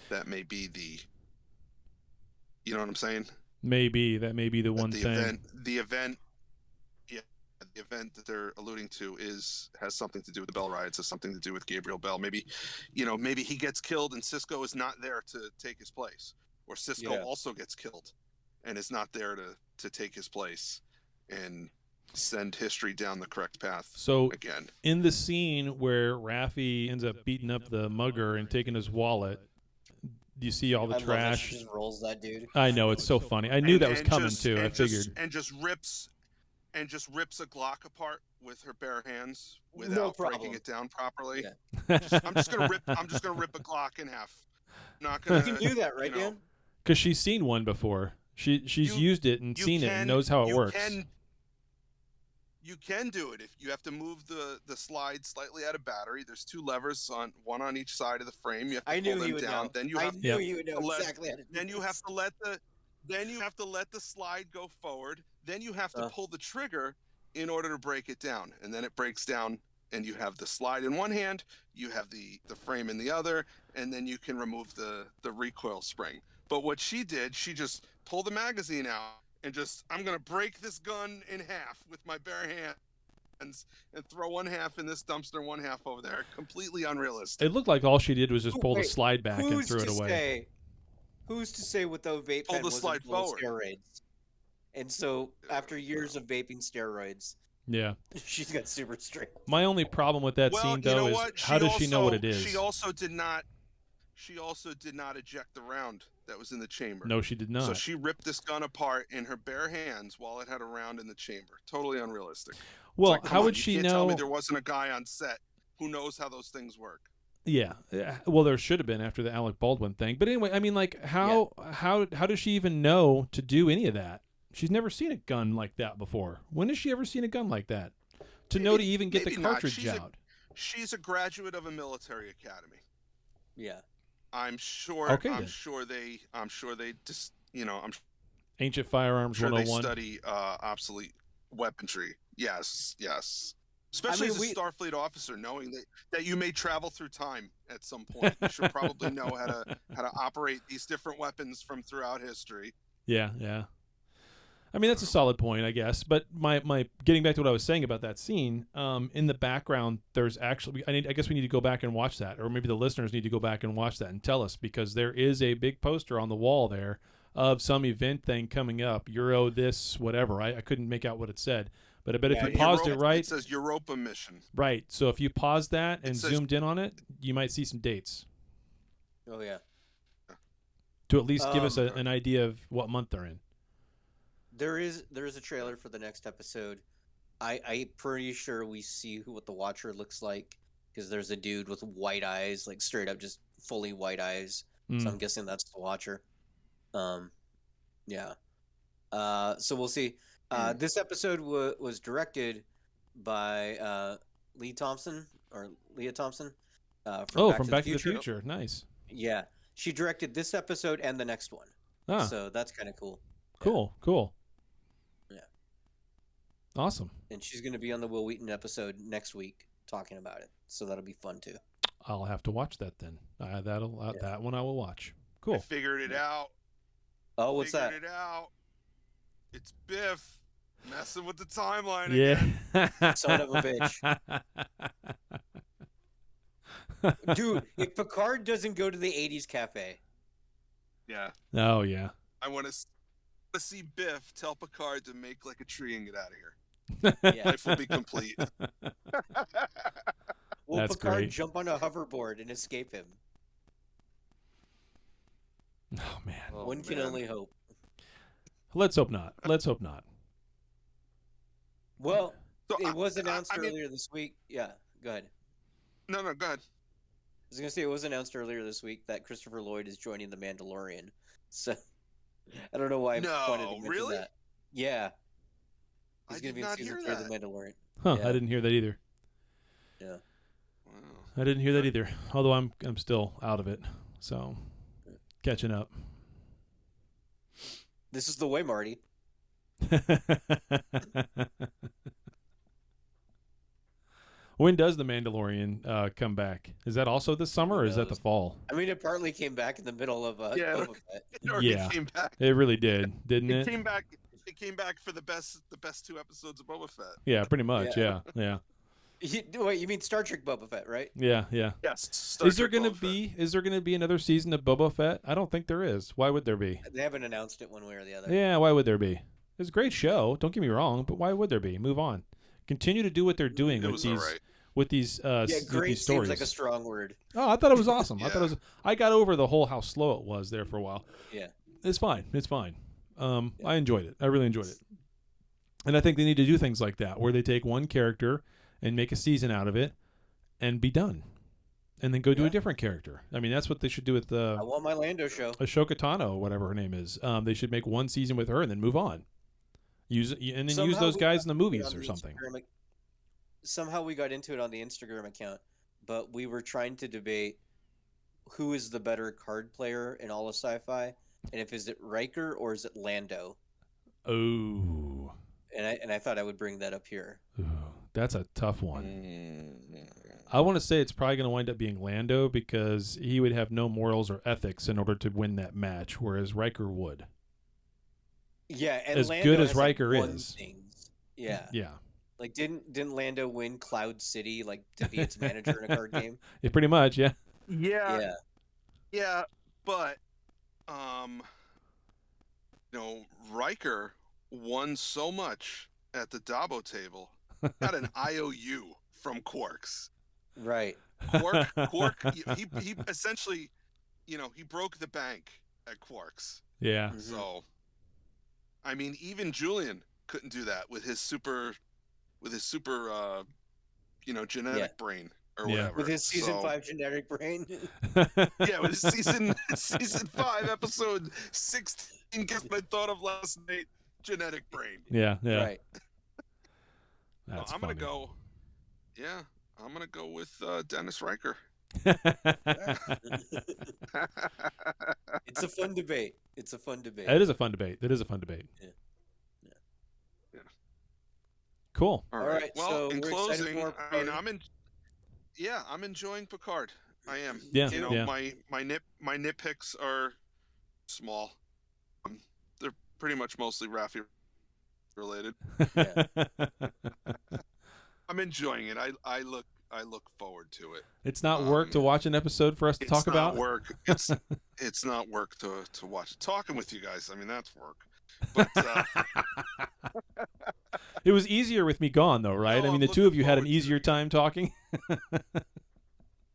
That may be you know what I'm saying? Maybe that may be the one thing. The event that they're alluding to has something to do with the Bell riots, has something to do with Gabriel Bell. Maybe, maybe he gets killed and Sisko is not there to take his place, or Sisko also gets killed and is not there to take his place and send history down the correct path. So again, in the scene where Raffi ends up beating up the mugger and taking his wallet, do you see all the trash? Love that she just rolls that dude. I know, it's so funny. I knew that was coming too. I figured. And just rips a Glock apart with her bare hands without breaking it down properly. Yeah. I'm just gonna rip a Glock in half. Not gonna. You can do that, right, Dan? Because she's seen one before. She's used it and seen it and knows how it works. You can do it if you have to move the slide slightly out of battery. There's two levers one on each side of the frame. You have to pull them down. Then you have exactly. Then you have to let the slide go forward. Then you have to pull the trigger in order to break it down. And then it breaks down and you have the slide in one hand, you have the frame in the other, and then you can remove the recoil spring. But what she did, she just pulled the magazine out and I'm going to break this gun in half with my bare hands and throw one half in this dumpster, one half over there. Completely unrealistic. It looked like all she did was just pull the slide back and threw it away. Who's to say what the vape pen was full of steroids? And so after years of vaping steroids, she's got super strength. My only problem with that scene, though, is how does she know what it is? She also did not eject the round that was in the chamber. No, she did not. So she ripped this gun apart in her bare hands while it had a round in the chamber. Totally unrealistic. Well, how would she know? You can't tell me there wasn't a guy on set who knows how those things work. Yeah. Well, there should have been after the Alec Baldwin thing. But anyway, I mean, like, how does she even know to do any of that? She's never seen a gun like that before. When has she ever seen a gun like that? To know to even get the cartridge out. She's a graduate of a military academy. Yeah. I'm sure. Okay, I'm sure they just Ancient Firearms 101. They study obsolete weaponry. Yes. Especially as a Starfleet officer, knowing that you may travel through time at some point. You should probably know how to operate these different weapons from throughout history. Yeah. I mean, that's a solid point, I guess. But my getting back to what I was saying about that scene, in the background, there's actually I guess we need to go back and watch that, or maybe the listeners need to go back and watch that and tell us, because there is a big poster on the wall there of some event thing coming up, Euro this whatever. I couldn't make out what it said, but I bet if you paused it right, it says Europa mission. Right. So if you paused that and zoomed in on it, you might see some dates. Oh yeah. To at least give us an idea of what month they're in. There is a trailer for the next episode. I'm pretty sure we see what the Watcher looks like, because there's a dude with white eyes, like straight up just fully white eyes. So I'm guessing that's the Watcher. Yeah. So we'll see. This episode was directed by Leah Thompson. From Back to the Future. Nice. Yeah, she directed this episode and the next one. So that's kind of cool. Cool. Yeah. Awesome. And she's going to be on the Will Wheaton episode next week talking about it. So that'll be fun too. I'll have to watch that then. That one I will watch. Cool. I figured it out. Oh, what's that? Figured it out. It's Biff messing with the timeline again. Son of a bitch. Dude, if Picard doesn't go to the 80s cafe. Yeah. Oh, yeah. I want to see Biff tell Picard to make like a tree and get out of here. Yeah. Life will be complete. Will That's Picard great. jump on a hoverboard and escape him? Oh, man. One can only hope. Let's hope not. Well, So it was announced earlier this week. Yeah, go ahead. No, go ahead. I was going to say it was announced earlier this week that Christopher Lloyd is joining the Mandalorian. So I don't know why I wanted to mention really? that. Yeah. He's I going to did be in not season hear 3 of the Mandalorian. Huh, Yeah. I didn't hear that either. Yeah. Wow. I didn't hear that either. Although I'm still out of it. So, catching up. This is the way, Marty. When does the Mandalorian come back? Is that also this summer, or is that the fall? I mean, it partly came back in the middle of Boba Fett. It already Yeah. came back. It really did, didn't It it? came back. It came back for the best 2 episodes of Boba Fett. Yeah, pretty much. Yeah. Wait, you mean Star Trek Boba Fett, right? Yeah. Yes. Star Is there Trek gonna Boba Fett. be? Is there gonna be another season of Boba Fett? I don't think there is. Why would there be? They haven't announced it one way or the other. Yeah, why would there be? It's a great show. Don't get me wrong, but why would there be? Move on. Continue to do what they're doing It with was these alright. with these with Great these seems stories. like a strong word. Oh, I thought it was awesome. I Yeah. thought it was. I got over the whole how slow it was there for a while. Yeah. It's fine. I enjoyed it. I really enjoyed it. And I think they need to do things like that, where they take one character and make a season out of it, and be done, and then go do a different character. I mean, that's what they should do with I want my Lando show. Ashoka Tano, whatever her name is. They should make one season with her and then move on. Use Somehow those we guys got in the into it movies on or the something. Somehow we got into it on the Instagram account, but we were trying to debate who is the better card player in all of sci-fi, and if is it Riker or is it Lando? Oh, And I thought I would bring that up here. that's a tough one. I want to say it's probably going to wind up being Lando, because he would have no morals or ethics in order to win that match, whereas Riker would. Yeah, and As Lando good as has, Riker won is. things. Yeah. Yeah. Like didn't Lando win Cloud City like to be its manager in a card game? Yeah, pretty much, yeah. Yeah, but Riker won so much at the Dabo table, got an IOU from Quarks. Right. Quark, he essentially, he broke the bank at Quarks. Yeah. Mhm. So, I mean, even Julian couldn't do that with his super, genetic brain or Yeah. whatever. With his season So- 5 genetic brain. Yeah, with his season 5, episode 16. Guess what I thought of last night? Genetic brain. Yeah. Right. That's I'm funny. gonna go. Yeah, I'm gonna go with Dennis Riker. It's a fun debate. It's a fun debate. That is a fun debate. Yeah. Cool. All All right. right, Well, so in we're excited closing, for I mean, Picard. I'm enjoying Picard. I am. Yeah, You know, yeah. my nitpicks are small. They're pretty much mostly Raffi related. Yeah. I'm enjoying it. I look forward to it. It's not work to watch an episode for us to talk about. It's not work. It's not work to watch. Talking with you guys, I mean, that's work. But It was easier with me gone, though, right? No, I mean, I'm the two of you had an looking forward to easier it. time talking.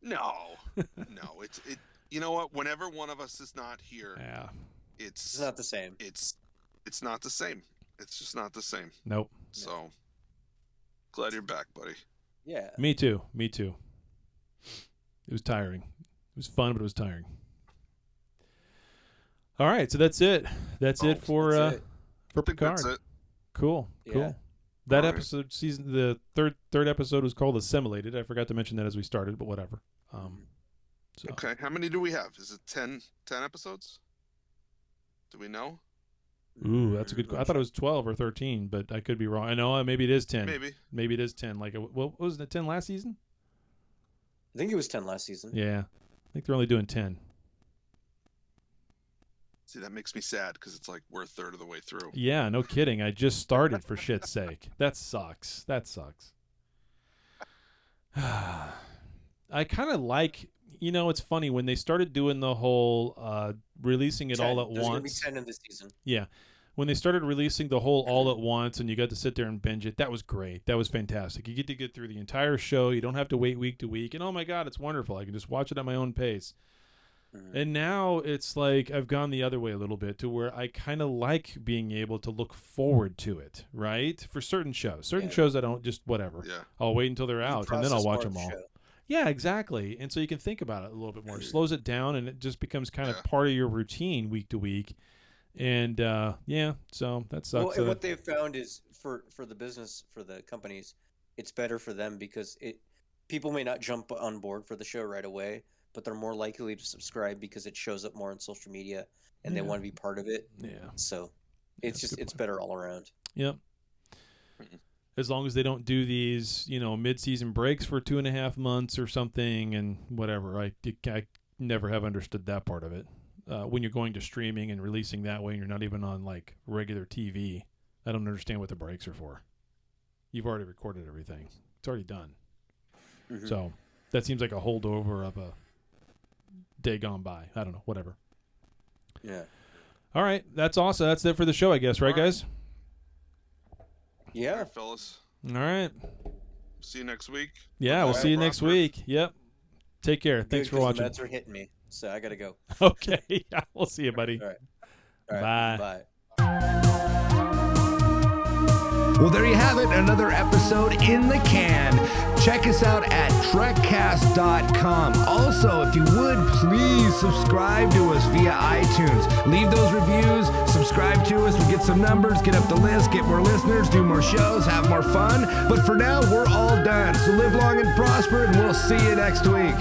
no. It's you know what? Whenever one of us is not here, Yeah. It's not the same. It's not the same. It's just not the same. Nope. So glad you're back, buddy. Yeah. Me too. It was tiring. It was fun, but it was tiring. All right, so that's it. That's it for That's it. for I think Picard. that's it. Cool. Yeah. Cool. That All right. episode, the third episode was called Assimilated. I forgot to mention that as we started, but whatever. So Okay, how many do we have? Is it 10 episodes? Do we know? Ooh, that's a good. I thought it was 12 or 13, but I could be wrong. I know maybe it is 10. Maybe. It is 10. Like, what was it? 10 last season? I think it was 10 last season. Yeah, I think they're only doing 10. See, that makes me sad because it's like we're a third of the way through. Yeah, no kidding. I just started for shit's sake. That sucks. I kind of like, it's funny when they started doing the whole releasing it 10. all at There's gonna be once. 10 in this season. Yeah. When they started releasing the whole all at once and you got to sit there and binge it, that was great. That was fantastic. You get to get through the entire show. You don't have to wait week to week. And oh my God, it's wonderful. I can just watch it at my own pace. And now it's like I've gone the other way a little bit to where I kind of like being able to look forward to it, right? For certain shows. Certain shows I don't just whatever. Yeah. I'll wait until they're out and then I'll Process watch more of them the all. show. Yeah, exactly. And so you can think about it a little bit more. It slows it down and it just becomes kind of part of your routine week to week. And so that sucks. Well, and what they've found is for the business, for the companies, it's better for them because people may not jump on board for the show right away, but they're more likely to subscribe because it shows up more on social media and they want to be part of it. Yeah. So it's better all around. Yep. As long as they don't do these, mid-season breaks for 2.5 months or something and whatever. I never have understood that part of it. When you're going to streaming and releasing that way and you're not even on like regular TV, I don't understand what the breaks are for. You've already recorded everything. It's already done. Mm-hmm. So that seems like a holdover of a day gone by. I don't know, whatever. Yeah. All right, that's awesome. That's it for the show, I guess, right, All right. guys? Yeah. All right, fellas. All right. See you next week. Yeah, we'll Bye, see you next Robert. week. Yep. Take care. Thanks for watching. The meds are hitting me, so I gotta go. Okay. Yeah, we'll see you, buddy. All right. Bye. Well, there you have it, another episode in the can. Check us out at Trekcast.com. Also, if you would, please subscribe to us via iTunes. Leave those reviews, subscribe to us, we'll get some numbers, get up the list, get more listeners, do more shows, have more fun. But for now, we're all done. So live long and prosper, and we'll see you next week.